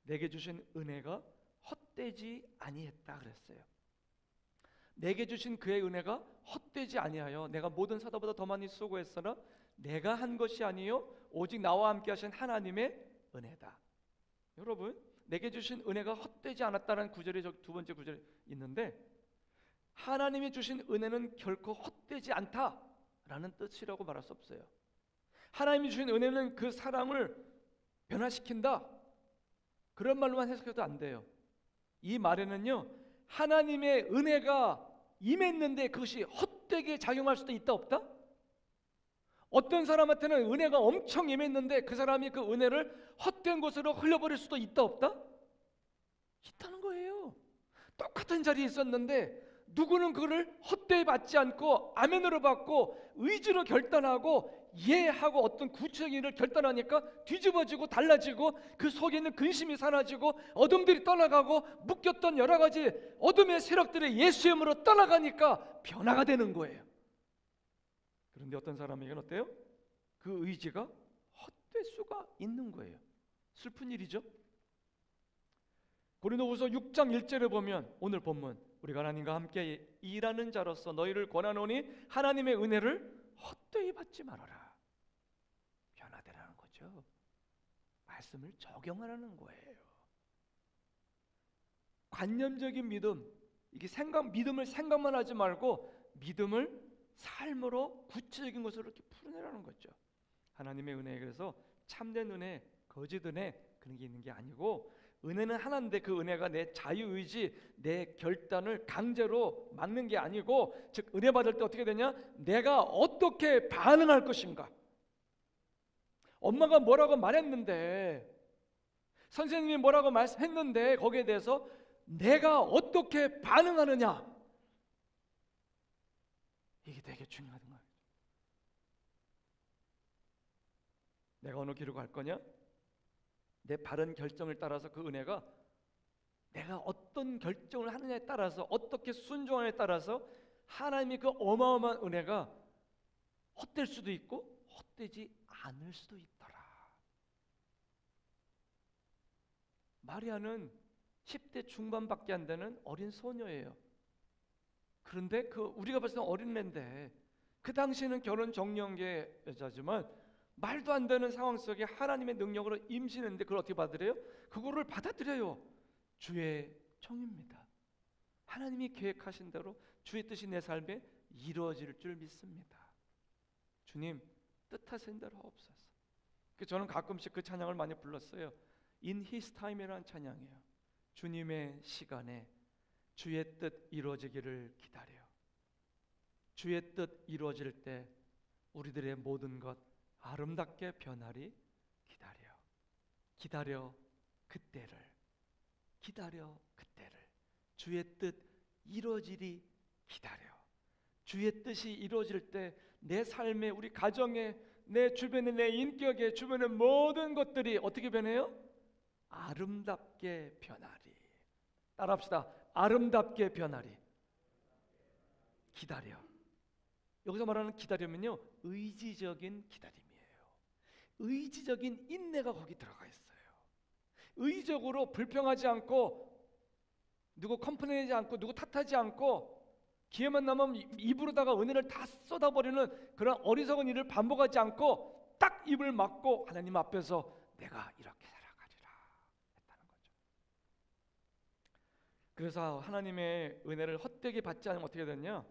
내게 주신 은혜가 헛되지 아니했다 그랬어요. 내게 주신 그의 은혜가 헛되지 아니하여 내가 모든 사도보다 더 많이 수고했으나 내가 한 것이 아니요 오직 나와 함께 하신 하나님의 은혜다. 여러분, 내게 주신 은혜가 헛되지 않았다는 구절이 두 번째 구절에 있는데, 하나님이 주신 은혜는 결코 헛되지 않다라는 뜻이라고 말할 수 없어요. 하나님이 주신 은혜는 그 사랑을 변화시킨다, 그런 말로만 해석해도 안 돼요. 이 말에는요, 하나님의 은혜가 임했는데 그것이 헛되게 작용할 수도 있다 없다? 어떤 사람한테는 은혜가 엄청 임했는데 그 사람이 그 은혜를 헛된 곳으로 흘려버릴 수도 있다 없다? 있다는 거예요. 똑같은 자리에 있었는데 누구는 그거를 헛되이 받지 않고 아멘으로 받고 의지로 결단하고 예하고 어떤 구체적인 일을 결단하니까 뒤집어지고 달라지고 그 속에 있는 근심이 사라지고 어둠들이 떠나가고 묶였던 여러 가지 어둠의 세력들이 예수의 이름으로 떠나가니까 변화가 되는 거예요. 그런데 어떤 사람에게는 어때요? 그 의지가 헛될 수가 있는 거예요. 슬픈 일이죠. 고린도후서 6장 1절에 보면 오늘 본문, 우리가 하나님과 함께 일하는 자로서 너희를 권하노니 하나님의 은혜를 헛되이 받지 말아라. 변화되라는 거죠. 말씀을 적용하라는 거예요. 관념적인 믿음, 이게 믿음을 생각만 하지 말고 믿음을 삶으로 구체적인 것으로 이렇게 풀어내라는 거죠. 하나님의 은혜, 그래서 참된 은혜, 거짓 은혜 그런 게 있는 게 아니고, 은혜는 하나인데 그 은혜가 내 자유의지, 내 결단을 강제로 막는 게 아니고, 즉 은혜 받을 때 어떻게 되냐? 내가 어떻게 반응할 것인가. 엄마가 뭐라고 말했는데, 선생님이 뭐라고 말했는데 거기에 대해서 내가 어떻게 반응하느냐, 이게 되게 중요한 거예요. 내가 어느 길로 갈 거냐? 내 바른 결정을 따라서 그 은혜가, 내가 어떤 결정을 하느냐에 따라서, 어떻게 순종하느냐에 따라서 하나님이 그 어마어마한 은혜가 헛될 수도 있고 헛되지 않을 수도 있더라. 마리아는 10대 중반밖에 안 되는 어린 소녀예요. 그런데 우리가 봤을 때 어린 애인데, 그 당시에는 결혼 정년기의 여자지만 말도 안 되는 상황 속에 하나님의 능력으로 임신했는데 그걸 어떻게 받으래요? 그거를 받아들여요. 주의 종입니다. 하나님이 계획하신 대로 주의 뜻이 내 삶에 이루어질 줄 믿습니다. 주님 뜻하신 대로 하옵소서. 저는 가끔씩 그 찬양을 많이 불렀어요. In His Time이라는 찬양이에요. 주님의 시간에 주의 뜻 이루어지기를 기다려. 주의 뜻 이루어질 때 우리들의 모든 것 아름답게 변하리 기다려. 기다려 그때를. 기다려 그때를. 주의 뜻 이루어지리 기다려. 주의 뜻이 이루어질 때 내 삶에, 우리 가정에, 내 주변에, 내 인격에, 주변의 모든 것들이 어떻게 변해요? 아름답게 변하리. 따라합시다. 아름답게 변하리. 기다려. 여기서 말하는 기다림은요, 의지적인 기다림이에요. 의지적인 인내가 거기 들어가 있어요. 의지적으로 불평하지 않고, 누구 컴플레인하지 않고, 누구 탓하지 않고, 기회만 나면 입으로다가 은혜를 다 쏟아버리는 그런 어리석은 일을 반복하지 않고 딱 입을 막고 하나님 앞에서 내가 이렇게 살아가리라 했다는 거죠. 그래서 하나님의 은혜를 헛되게 받지 않으면 어떻게 되냐?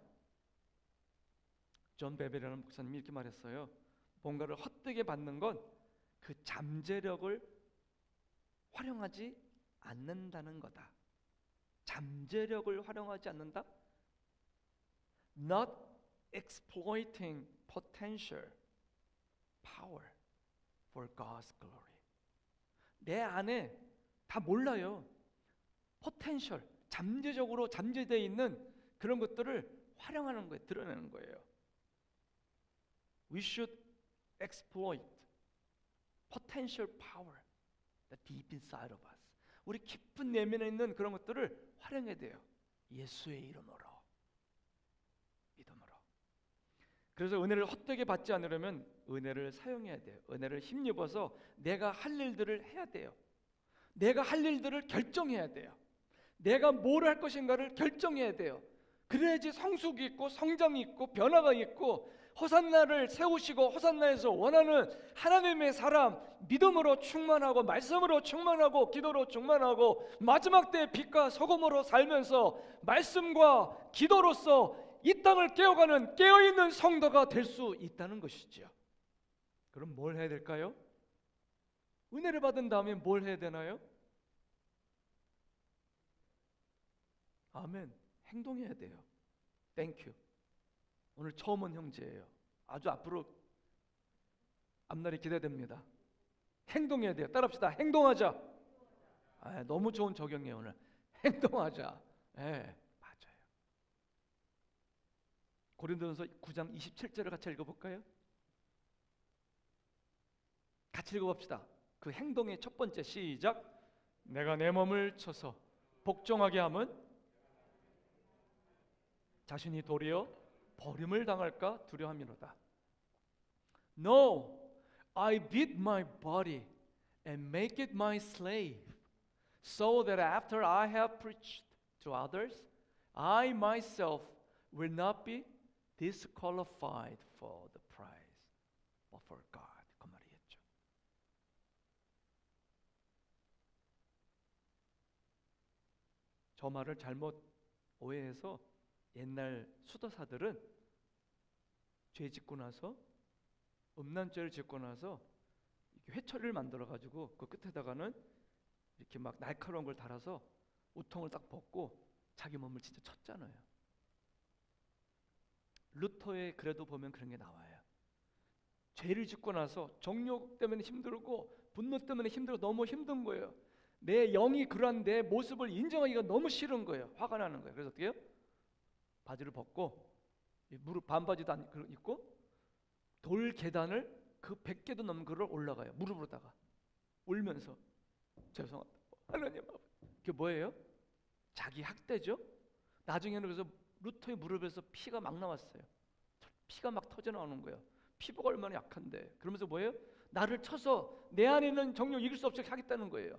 존 베벨이라는 목사님이 이렇게 말했어요. 뭔가를 헛되게 받는 건 그 잠재력을 활용하지 않는다는 거다. 잠재력을 활용하지 않는다? Not exploiting potential power for God's glory. 내 안에 다 몰라요. potential, 잠재적으로 잠재되어 있는 그런 것들을 활용하는 거예요. 드러내는 거예요. We should exploit potential power that deep inside of us. 우리 깊은 내면에 있는 그런 것들을 활용해야 돼요. 예수의 이름으로, 믿음으로. 그래서 은혜를 헛되게 받지 않으려면 은혜를 사용해야 돼요. 은혜를 힘입어서 내가 할 일들을 해야 돼요. 내가 할 일들을 결정해야 돼요. 내가 뭘 할 것인가를 결정해야 돼요. 그래야지 성숙이 있고 성장이 있고 변화가 있고 호산나를 세우시고 호산나에서 원하는 하나님의 사람, 믿음으로 충만하고 말씀으로 충만하고 기도로 충만하고 마지막 때의 빛과 소금으로 살면서 말씀과 기도로서 이 땅을 깨어가는 깨어있는 성도가 될 수 있다는 것이죠. 그럼 뭘 해야 될까요? 은혜를 받은 다음에 뭘 해야 되나요? 아멘. 행동해야 돼요. 땡큐. 오늘 처음 온 형제예요. 아주 앞으로 앞날이 기대됩니다. 행동해야 돼요. 따라합시다. 행동하자. 너무 좋은 적용이에요. 오늘 행동하자. 맞아요. 고린도전서 9장 27절을 같이 읽어볼까요? 같이 읽어봅시다. 그 행동의 첫 번째, 시작. 내가 내 몸을 쳐서 복종하게 함은 자신이 도리어 버림을 당할까 두려움이로다. No, I beat my body and make it my slave, so that after I have preached to others, I myself will not be disqualified for the prize, but for God. 그 말이겠죠. 저 말을 잘못 오해해서 옛날 수도사들은 죄 짓고 나서 음란죄를 짓고 나서 회초리를 만들어 가지고 그 끝에다가는 이렇게 막 날카로운 걸 달아서 우통을 딱 벗고 자기 몸을 진짜 쳤잖아요. 루터의 그래도 보면 그런 게 나와요. 죄를 짓고 나서 정욕 때문에 힘들고 분노 때문에 힘들고 너무 힘든 거예요. 내 영이 그러한 내 모습을 인정하기가 너무 싫은 거예요. 화가 나는 거예요. 그래서 어떻게 해요? 바지를 벗고 무릎 반바지도 안 입고 돌 계단을 그 100개도 넘는 거를 올라가요. 무릎으로다가 울면서 죄송합니다. 하나님 아버지. 그게 뭐예요? 자기 학대죠. 나중에는 그래서 루터의 무릎에서 피가 막 나왔어요. 피가 막 터져 나오는 거예요. 피부가 얼마나 약한데. 그러면서 뭐예요? 나를 쳐서 내 안에 있는 정욕 이길 수 없이 하겠다는 거예요.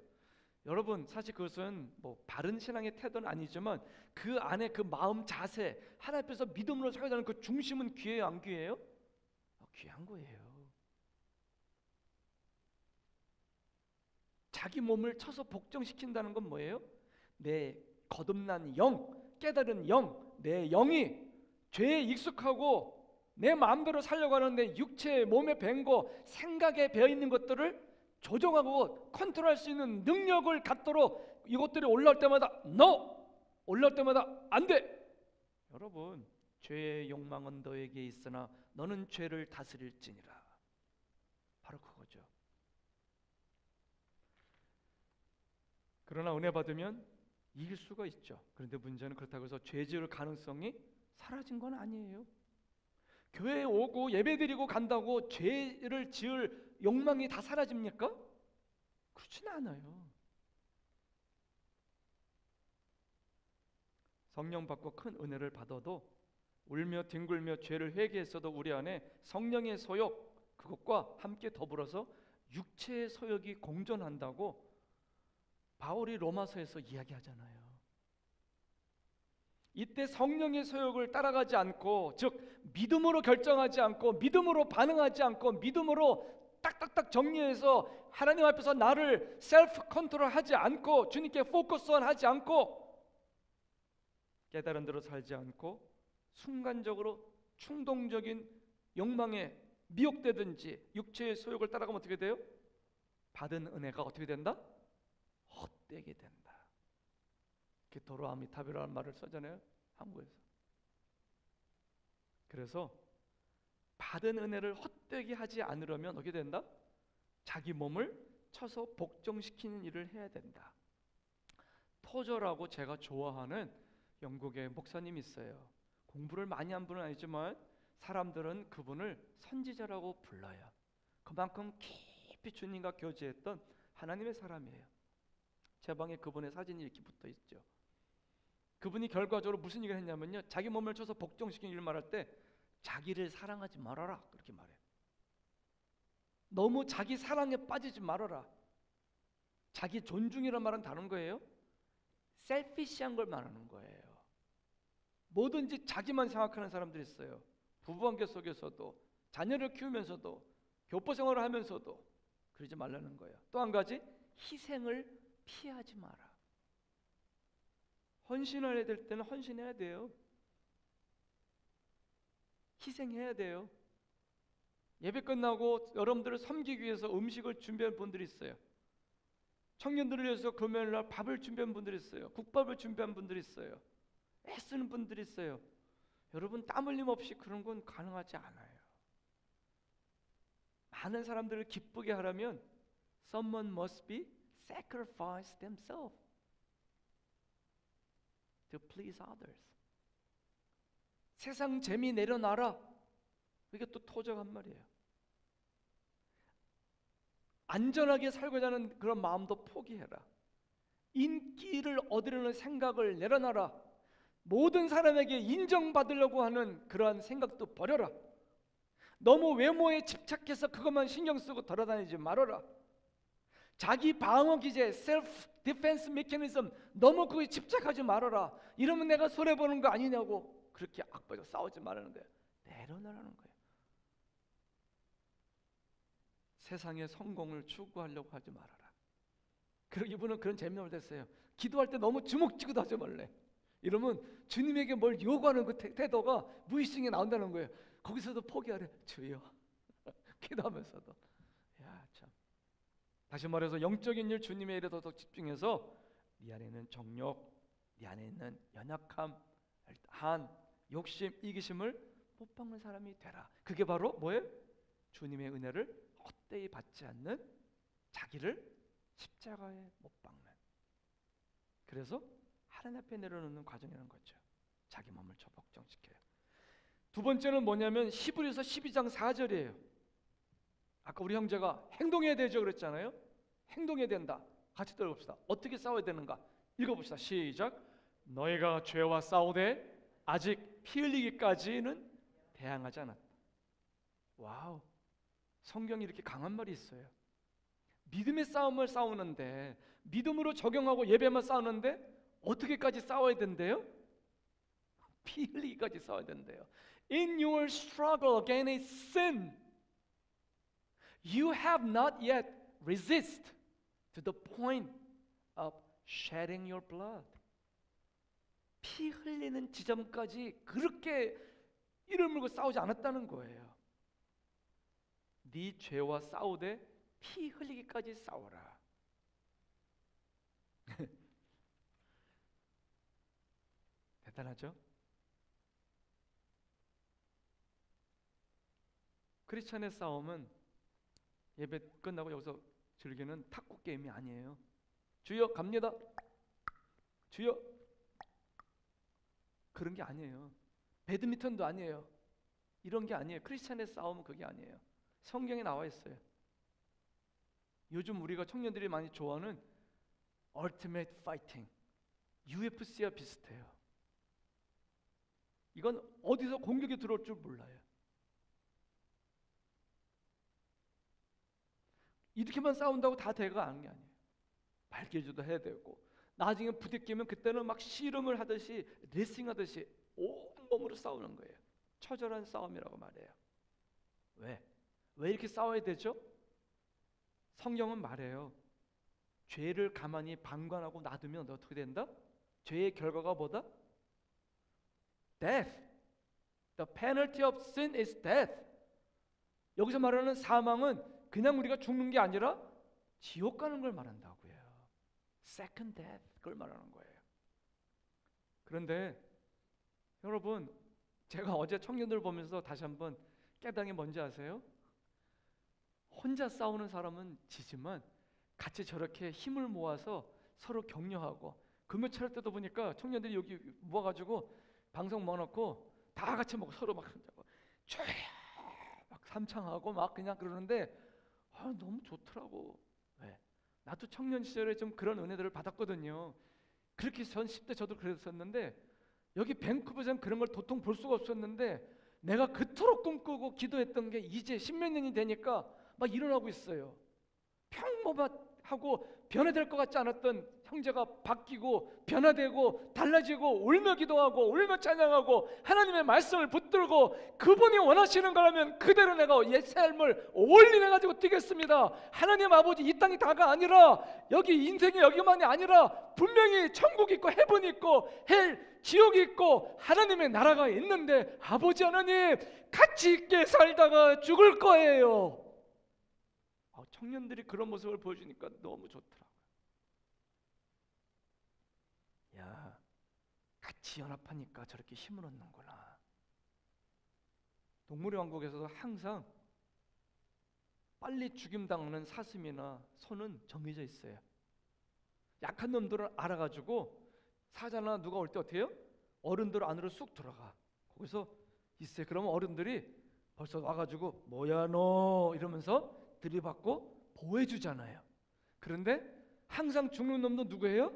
여러분, 사실 그것은 뭐 바른 신앙의 태도는 아니지만 그 안에 그 마음 자세, 하나님 앞에서 믿음으로 살아가는 그 중심은 귀해요, 안 귀해요? 귀한 거예요. 자기 몸을 쳐서 복종시킨다는 건 뭐예요? 내 거듭난 영, 깨달은 영, 내 영이 죄에 익숙하고 내 마음대로 살려고 하는데 육체의 몸에 밴 거, 생각에 배어있는 것들을 조정하고 컨트롤할 수 있는 능력을 갖도록 이것들이 올라올 때마다 NO! 올라올 때마다 안 돼! 여러분, 죄의 욕망은 너에게 있으나 너는 죄를 다스릴지니라. 바로 그거죠. 그러나 은혜 받으면 이길 수가 있죠. 그런데 문제는 그렇다고 해서 죄 지을 가능성이 사라진 건 아니에요. 교회에 오고 예배드리고 간다고 죄를 지을 욕망이 다 사라집니까? 그렇지는 않아요. 성령 받고 큰 은혜를 받아도 울며 뒹굴며 죄를 회개했어도 우리 안에 성령의 소욕, 그것과 함께 더불어서 육체의 소욕이 공존한다고 바울이 로마서에서 이야기하잖아요. 이때 성령의 소욕을 따라가지 않고, 즉 믿음으로 결정하지 않고 믿음으로 반응하지 않고 믿음으로 딱딱딱 정리해서 하나님 앞에서 나를 셀프 컨트롤하지 않고 주님께 포커스하지 않고 깨달은 대로 살지 않고 순간적으로 충동적인 욕망에 미혹되든지 육체의 소욕을 따라가면 어떻게 돼요? 받은 은혜가 어떻게 된다? 헛되게 된다. 도로아미타비라는 말을 쓰잖아요, 한국에서. 그래서 받은 은혜를 헛되게 하지 않으려면 어떻게 된다? 자기 몸을 쳐서 복종시키는 일을 해야 된다. 토저라고 제가 좋아하는 영국의 목사님이 있어요. 공부를 많이 한 분은 아니지만 사람들은 그분을 선지자라고 불러요. 그만큼 깊이 주님과 교제했던 하나님의 사람이에요. 제 방에 그분의 사진이 이렇게 붙어 있죠. 그분이 결과적으로 무슨 얘기를 했냐면요, 자기 몸을 쳐서 복종시키는 일을 말할 때 자기를 사랑하지 말아라, 그렇게 말해요. 너무 자기 사랑에 빠지지 말아라. 자기 존중이란 말은 다른 거예요. 셀피시한 걸 말하는 거예요. 뭐든지 자기만 생각하는 사람들이 있어요. 부부관계 속에서도, 자녀를 키우면서도, 교포 생활을 하면서도 그러지 말라는 거예요. 또 한 가지, 희생을 피하지 마라. 헌신해야 될 때는 헌신해야 돼요. 희생해야 돼요. 예배 끝나고 여러분들을 섬기기 위해서 음식을 준비한 분들이 있어요. 청년들을 위해서 금요일날 밥을 준비한 분들이 있어요. 국밥을 준비한 분들이 있어요. 애쓰는 분들이 있어요. 여러분, 땀 흘림 없이 그런 건 가능하지 않아요. 많은 사람들을 기쁘게 하려면 someone must be sacrifice themselves to please others. 세상 재미 내려놔라. 이게 또 토적한 말이에요. 안전하게 살고자 하는 그런 마음도 포기해라. 인기를 얻으려는 생각을 내려놔라. 모든 사람에게 인정받으려고 하는 그러한 생각도 버려라. 너무 외모에 집착해서 그것만 신경 쓰고 돌아다니지 말아라. 자기 방어 기제, 셀프 디펜스 메커니즘, 너무 그거에 집착하지 말아라. 이러면 내가 손해보는 거 아니냐고 그렇게 악보적 싸우지 말라는 거예요. 내려놓으라는 거예요. 세상의 성공을 추구하려고 하지 말아라. 그리고 이분은 그런 재미난 말 됐어요. 기도할 때 너무 주먹쥐고도 하지 말래. 이러면 주님에게 뭘 요구하는 그 태도가 무의식에 나온다는 거예요. 거기서도 포기하래. 주여. 기도하면서도. 야, 참. 다시 말해서 영적인 일, 주님의 일에 더 집중해서 네 안에 있는 정욕, 네 안에 있는 연약함, 한, 욕심, 이기심을 못 박는 사람이 되라. 그게 바로 뭐예요? 주님의 은혜를 헛되이 받지 않는, 자기를 십자가에 못 박는. 그래서 하나님 앞에 내려놓는 과정이라는 거죠. 자기 몸을 처복정시켜요. 두 번째는 뭐냐면 히브리서 12장 4절이에요. 아까 우리 형제가 행동해야 되죠 그랬잖아요. 행동해야 된다. 같이 들어봅시다. 어떻게 싸워야 되는가? 읽어봅시다. 시작. 너희가 죄와 싸우되 아직 피 흘리기까지는 대항하지 않았다. 와우, 성경이 이렇게 강한 말이 있어요. 믿음의 싸움을 싸우는데, 믿음으로 적용하고 예배만 싸우는데 어떻게까지 싸워야 된대요? 피 흘리기까지 싸워야 된대요. In your struggle against sin, you have not yet resist to the point of shedding your blood. 피 흘리는 지점까지 그렇게 이를 물고 싸우지 않았다는 거예요. 네 죄와 싸우되 피 흘리기까지 싸워라. 대단하죠? 크리스찬의 싸움은 예배 끝나고 여기서 즐기는 탁구 게임이 아니에요. 주여 갑니다. 주여, 그런 게 아니에요. 배드민턴도 아니에요. 이런 게 아니에요. 크리스찬의 싸움은 그게 아니에요. 성경에 나와 있어요. 요즘 우리가 청년들이 많이 좋아하는 Ultimate Fighting, UFC와 비슷해요. 이건 어디서 공격이 들어올 줄 몰라요. 이렇게만 싸운다고 다 대가 하는 게 아니에요. 발길질도 해야 되고, 나중에 부딪히면 그때는 막 씨름을 하듯이, 레슬링하듯이 온몸으로 싸우는 거예요. 처절한 싸움이라고 말해요. 왜 이렇게 싸워야 되죠? 성경은 말해요. 죄를 가만히 방관하고 놔두면 어떻게 된다? 죄의 결과가 뭐다? Death. The penalty of sin is death. 여기서 말하는 사망은 그냥 우리가 죽는 게 아니라 지옥 가는 걸 말한다고요. Second death, 그걸 말하는 거예요. 그런데 여러분, 제가 어제 청년들 보면서 다시 한번 깨달은 게 뭔지 아세요? 혼자 싸우는 사람은 지지만 같이 저렇게 힘을 모아서 서로 격려하고, 금요 차릴 때도 보니까 청년들이 여기 모아가지고 방송 모아놓고 다 같이 먹고 서로 막 죄야 막 삼창하고 막 그냥 그러는데 너무 좋더라고. 왜? 나도 청년 시절에 좀 그런 은혜들을 받았거든요. 그렇게 전 10대 저도 그랬었는데, 여기 밴쿠버에서는 그런 걸 도통 볼 수가 없었는데, 내가 그토록 꿈꾸고 기도했던 게 이제 10몇 년이 되니까 막 일어나고 있어요. 평범하고 변화될 것 같지 않았던 형제가 바뀌고 변화되고 달라지고 울며 기도하고 울며 찬양하고 하나님의 말씀을 붙들고 그분이 원하시는 거라면 그대로 내가 옛 삶을 올인해 가지고 뛰겠습니다. 하나님 아버지, 이 땅이 다가 아니라 여기 인생이 여기만이 아니라 분명히 천국이 있고 해븐이 있고 헬 지옥이 있고 하나님의 나라가 있는데 아버지 하나님 가치 있게 살다가 죽을 거예요. 청년들이 그런 모습을 보여주니까 너무 좋더라고요. 야, 같이 연합하니까 저렇게 힘을 얻는구나. 동물의 왕국에서도 항상 빨리 죽임당하는 사슴이나 소는 정해져 있어요. 약한 놈들을 알아가지고 사자나 누가 올 때 어떻게 해요? 어른들 안으로 쑥 들어가. 거기서 있어요. 그러면 어른들이 벌써 와가지고 뭐야 너 이러면서 들이받고 보호해주잖아요. 그런데 항상 죽는 놈도 누구예요?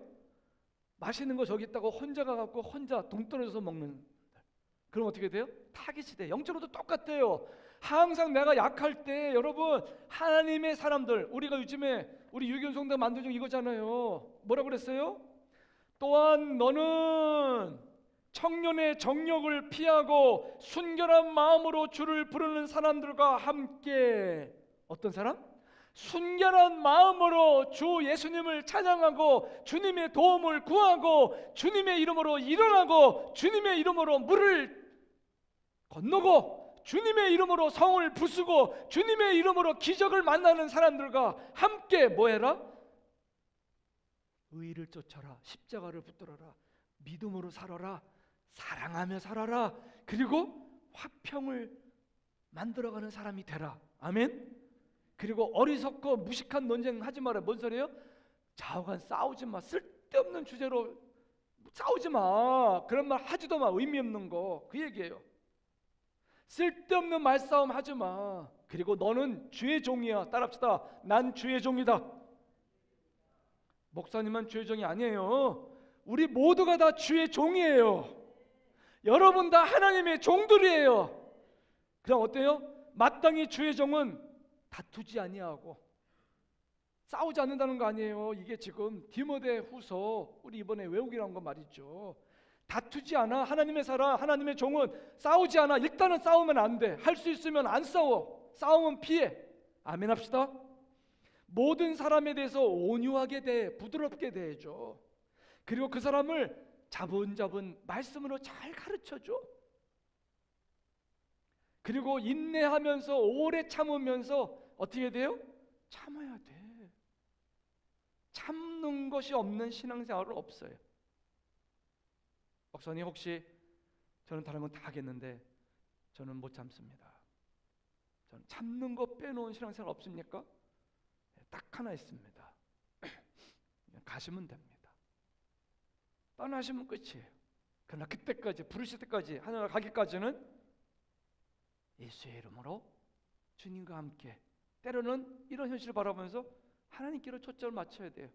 맛있는 거 저기 있다고 혼자 가갖고 혼자 동떨어져서 먹는. 그럼 어떻게 돼요? 타깃이 돼. 영적으로도 똑같아요. 항상 내가 약할 때 여러분 하나님의 사람들, 우리가 요즘에 우리 유견성당 만들 중 이거잖아요. 뭐라고 그랬어요? 또한 너는 청년의 정욕을 피하고 순결한 마음으로 주를 부르는 사람들과 함께. 어떤 사람? 순결한 마음으로 주 예수님을 찬양하고 주님의 도움을 구하고 주님의 이름으로 일어나고 주님의 이름으로 물을 건너고 주님의 이름으로 성을 부수고 주님의 이름으로 기적을 만나는 사람들과 함께 뭐해라? 의를 쫓아라. 십자가를 붙들어라. 믿음으로 살아라. 사랑하며 살아라. 그리고 화평을 만들어가는 사람이 되라. 아멘. 그리고 어리석고 무식한 논쟁 하지 마라. 뭔 소리예요? 좌우간 싸우지 마. 쓸데없는 주제로 싸우지 마. 그런 말 하지도 마. 의미 없는 거. 그 얘기예요. 쓸데없는 말싸움 하지 마. 그리고 너는 주의 종이야. 따라합시다. 난 주의 종이다. 목사님은 주의 종이 아니에요. 우리 모두가 다 주의 종이에요. 여러분 다 하나님의 종들이에요. 그럼 어때요? 마땅히 주의 종은 다투지 아니하고 싸우지 않는다는 거 아니에요. 이게 지금 디모데후서 우리 이번에 외우기라는 거 말이죠. 다투지 않아. 하나님의 사람, 하나님의 종은 싸우지 않아. 일단은 싸우면 안 돼. 할 수 있으면 안 싸워. 싸우면 피해. 아멘 합시다. 모든 사람에 대해서 온유하게 대해, 부드럽게 대해줘. 그리고 그 사람을 자분자분 말씀으로 잘 가르쳐줘. 그리고 인내하면서 오래 참으면서 어떻게 돼요? 참아야 돼. 참는 것이 없는 신앙생활은 없어요. 목사님 혹시 저는 다른 건 다 하겠는데 저는 못 참습니다. 저는 참는 거 빼놓은 신앙생활 없습니까? 딱 하나 있습니다. 가시면 됩니다. 떠나시면 끝이에요. 그러나 그때까지 부르실 때까지 하늘나라 가기까지는 예수의 이름으로 주님과 함께, 때로는 이런 현실을 바라보면서 하나님께로 초점을 맞춰야 돼요.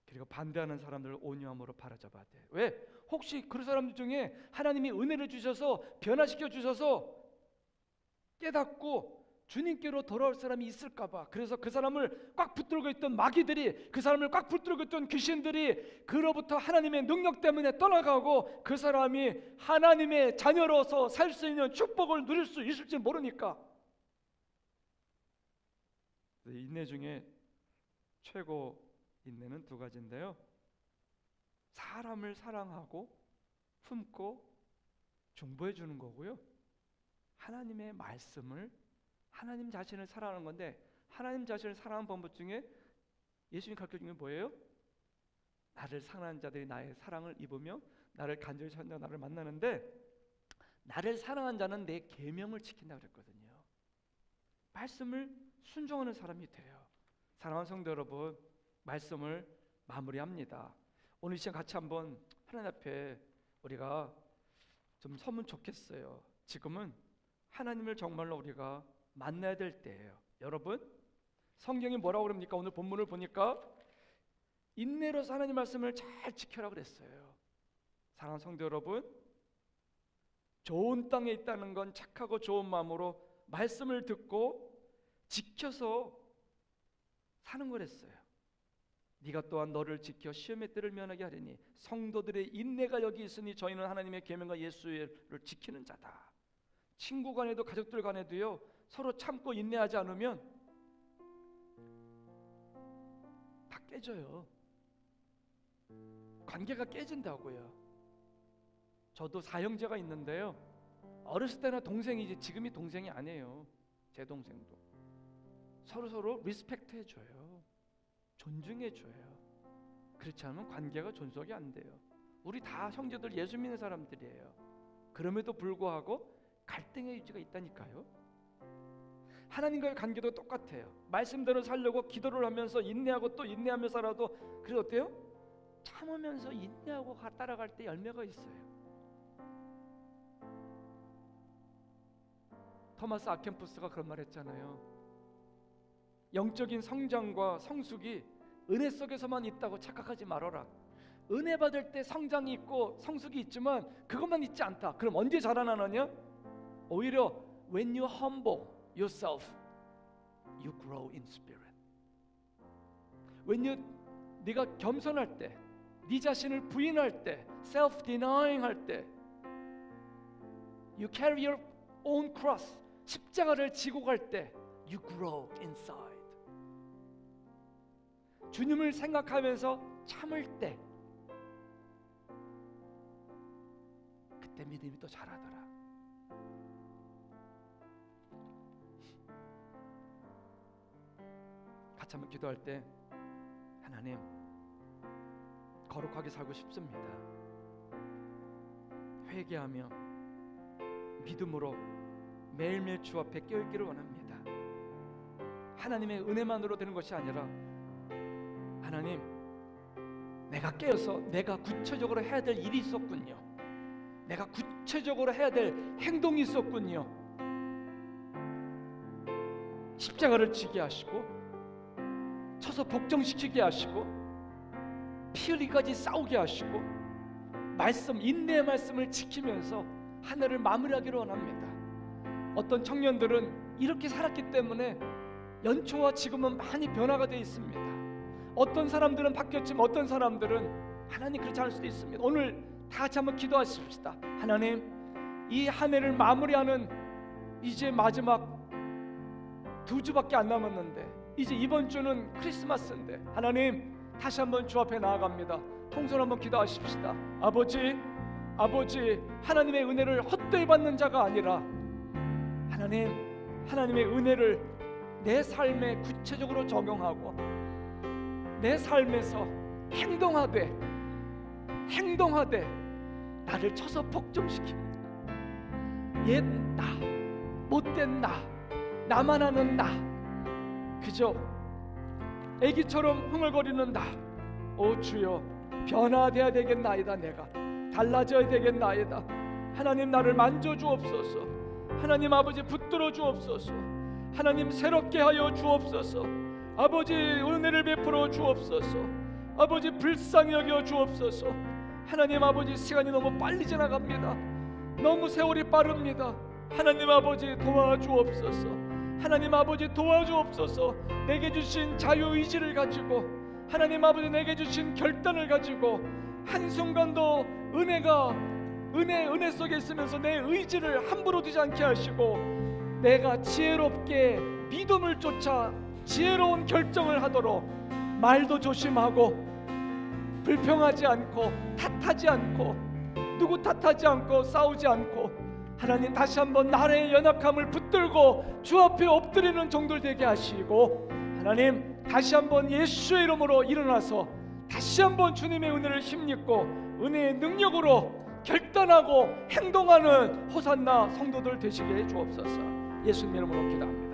그리고 반대하는 사람들을 온유함으로 바라잡아야 돼요. 왜? 혹시 그 사람들 중에 하나님이 은혜를 주셔서 변화시켜 주셔서 깨닫고 주님께로 돌아올 사람이 있을까 봐. 그래서 그 사람을 꽉 붙들고 있던 마귀들이, 그 사람을 꽉 붙들고 있던 귀신들이 그로부터 하나님의 능력 때문에 떠나가고 그 사람이 하나님의 자녀로서 살 수 있는 축복을 누릴 수 있을지 모르니까. 인내 중에 최고 인내는 두 가지인데요. 사람을 사랑하고 품고 중보해 주는 거고요. 하나님의 말씀을, 하나님 자신을 사랑하는 건데, 하나님 자신을 사랑하는 방법 중에 예수님 가르쳐준 게 뭐예요? 나를 사랑하는 자들이 나의 사랑을 입으며 나를 간절히 찾는 자가 나를 만나는데, 나를 사랑하는 자는 내 계명을 지킨다고 그랬거든요. 말씀을 순종하는 사람이 돼요. 사랑하는 성도 여러분, 말씀을 마무리합니다. 오늘 이 시간 같이 한번 하나님 앞에 우리가 좀 서면 좋겠어요. 지금은 하나님을 정말로 우리가 만나야 될 때예요. 여러분, 성경이 뭐라고 그럽니까? 오늘 본문을 보니까 인내로서 하나님 말씀을 잘 지켜라 그랬어요. 사랑하는 성도 여러분, 좋은 땅에 있다는 건 착하고 좋은 마음으로 말씀을 듣고 지켜서 사는 거랬어요. 네가 또한 너를 지켜 시험의 때를 면하게 하리니 성도들의 인내가 여기 있으니 저희는 하나님의 계명과 예수를 지키는 자다. 친구 간에도 가족들 간에도요, 서로 참고 인내하지 않으면 다 깨져요. 관계가 깨진다고요. 저도 사형제가 있는데요, 어렸을 때나 동생이지 지금이 동생이 아니에요. 제 동생도 서로 리스펙트 해줘요. 존중해줘요. 그렇지 않으면 관계가 존속이 안 돼요. 우리 다 형제들 예수 믿는 사람들이에요. 그럼에도 불구하고 갈등의 여지가 있다니까요. 하나님과의 관계도 똑같아요. 말씀대로 살려고 기도를 하면서 인내하고 또 인내하며 살아도 그래도 어때요? 참으면서 인내하고 따라갈 때 열매가 있어요. 토마스 아켄푸스가 그런 말 했잖아요. 영적인 성장과 성숙이 은혜 속에서만 있다고 착각하지 말아라. 은혜 받을 때 성장이 있고 성숙이 있지만 그것만 있지 않다. 그럼 언제 자라나느냐? 오히려 when you humble yourself, you grow in spirit. 네가 겸손할 때, 네 자신을 부인할 때, self-denying 할 때, you carry your own cross, 십자가를 지고 갈 때, you grow inside. 주님을 생각하면서 참을 때, 그때 믿음이 또 자라더라. 같이 한번 기도할 때, 하나님, 거룩하게 살고 싶습니다. 회개하며 믿음으로 매일매일 주 앞에 깨어있기를 원합니다. 하나님의 은혜만으로 되는 것이 아니라, 하나님, 내가 깨어서 내가 구체적으로 해야 될 일이 있었군요. 내가 구체적으로 해야 될 행동이 있었군요. 십자가를 지게 하시고 쳐서 복종시키게 하시고 피 흘리기까지 싸우게 하시고 인내의 말씀을 지키면서 한 해를 마무리하기를 원합니다. 어떤 청년들은 이렇게 살았기 때문에 연초와 지금은 많이 변화가 되어 있습니다. 어떤 사람들은 바뀌었지만 어떤 사람들은 하나님 그렇지 않을 수도 있습니다. 오늘 다 같이 한번 기도하십시다. 하나님, 이 한 해를 마무리하는 이제 마지막 2주밖에 안 남았는데, 이제 이번 주는 크리스마스인데, 하나님 다시 한번 주 앞에 나아갑니다. 통솔 한번 기도하십시다. 아버지, 하나님의 은혜를 헛되이 받는 자가 아니라 하나님의 은혜를 내 삶에 구체적으로 적용하고 내 삶에서 행동하되 나를 쳐서 복종시키고, 옛 나, 못된 나, 나만 아는 나, 그저 애기처럼 흥얼거리는 나, 오 주여, 변화되어야 되겠나이다. 내가 달라져야 되겠나이다. 하나님, 나를 만져주옵소서. 하나님 아버지, 붙들어 주옵소서. 하나님, 새롭게 하여 주옵소서. 아버지, 은혜를 베풀어 주옵소서. 아버지, 불쌍히 여겨 주옵소서. 하나님 아버지, 시간이 너무 빨리 지나갑니다. 너무 세월이 빠릅니다. 하나님 아버지, 도와주옵소서. 하나님 아버지, 도와주옵소서. 내게 주신 자유의지를 가지고, 하나님 아버지 내게 주신 결단을 가지고 한순간도 은혜 속에 있으면서 내 의지를 함부로 두지 않게 하시고, 내가 지혜롭게 믿음을 쫓아 지혜로운 결정을 하도록 말도 조심하고 불평하지 않고 탓하지 않고 누구 탓하지 않고 싸우지 않고, 하나님 다시 한번 나의 연약함을 붙들고 주 앞에 엎드리는 종들 되게 하시고, 하나님 다시 한번 예수의 이름으로 일어나서 다시 한번 주님의 은혜를 힘입고 은혜의 능력으로 결단하고 행동하는 호산나 성도들 되시게 해 주옵소서. 예수님 이름으로 기도합니다.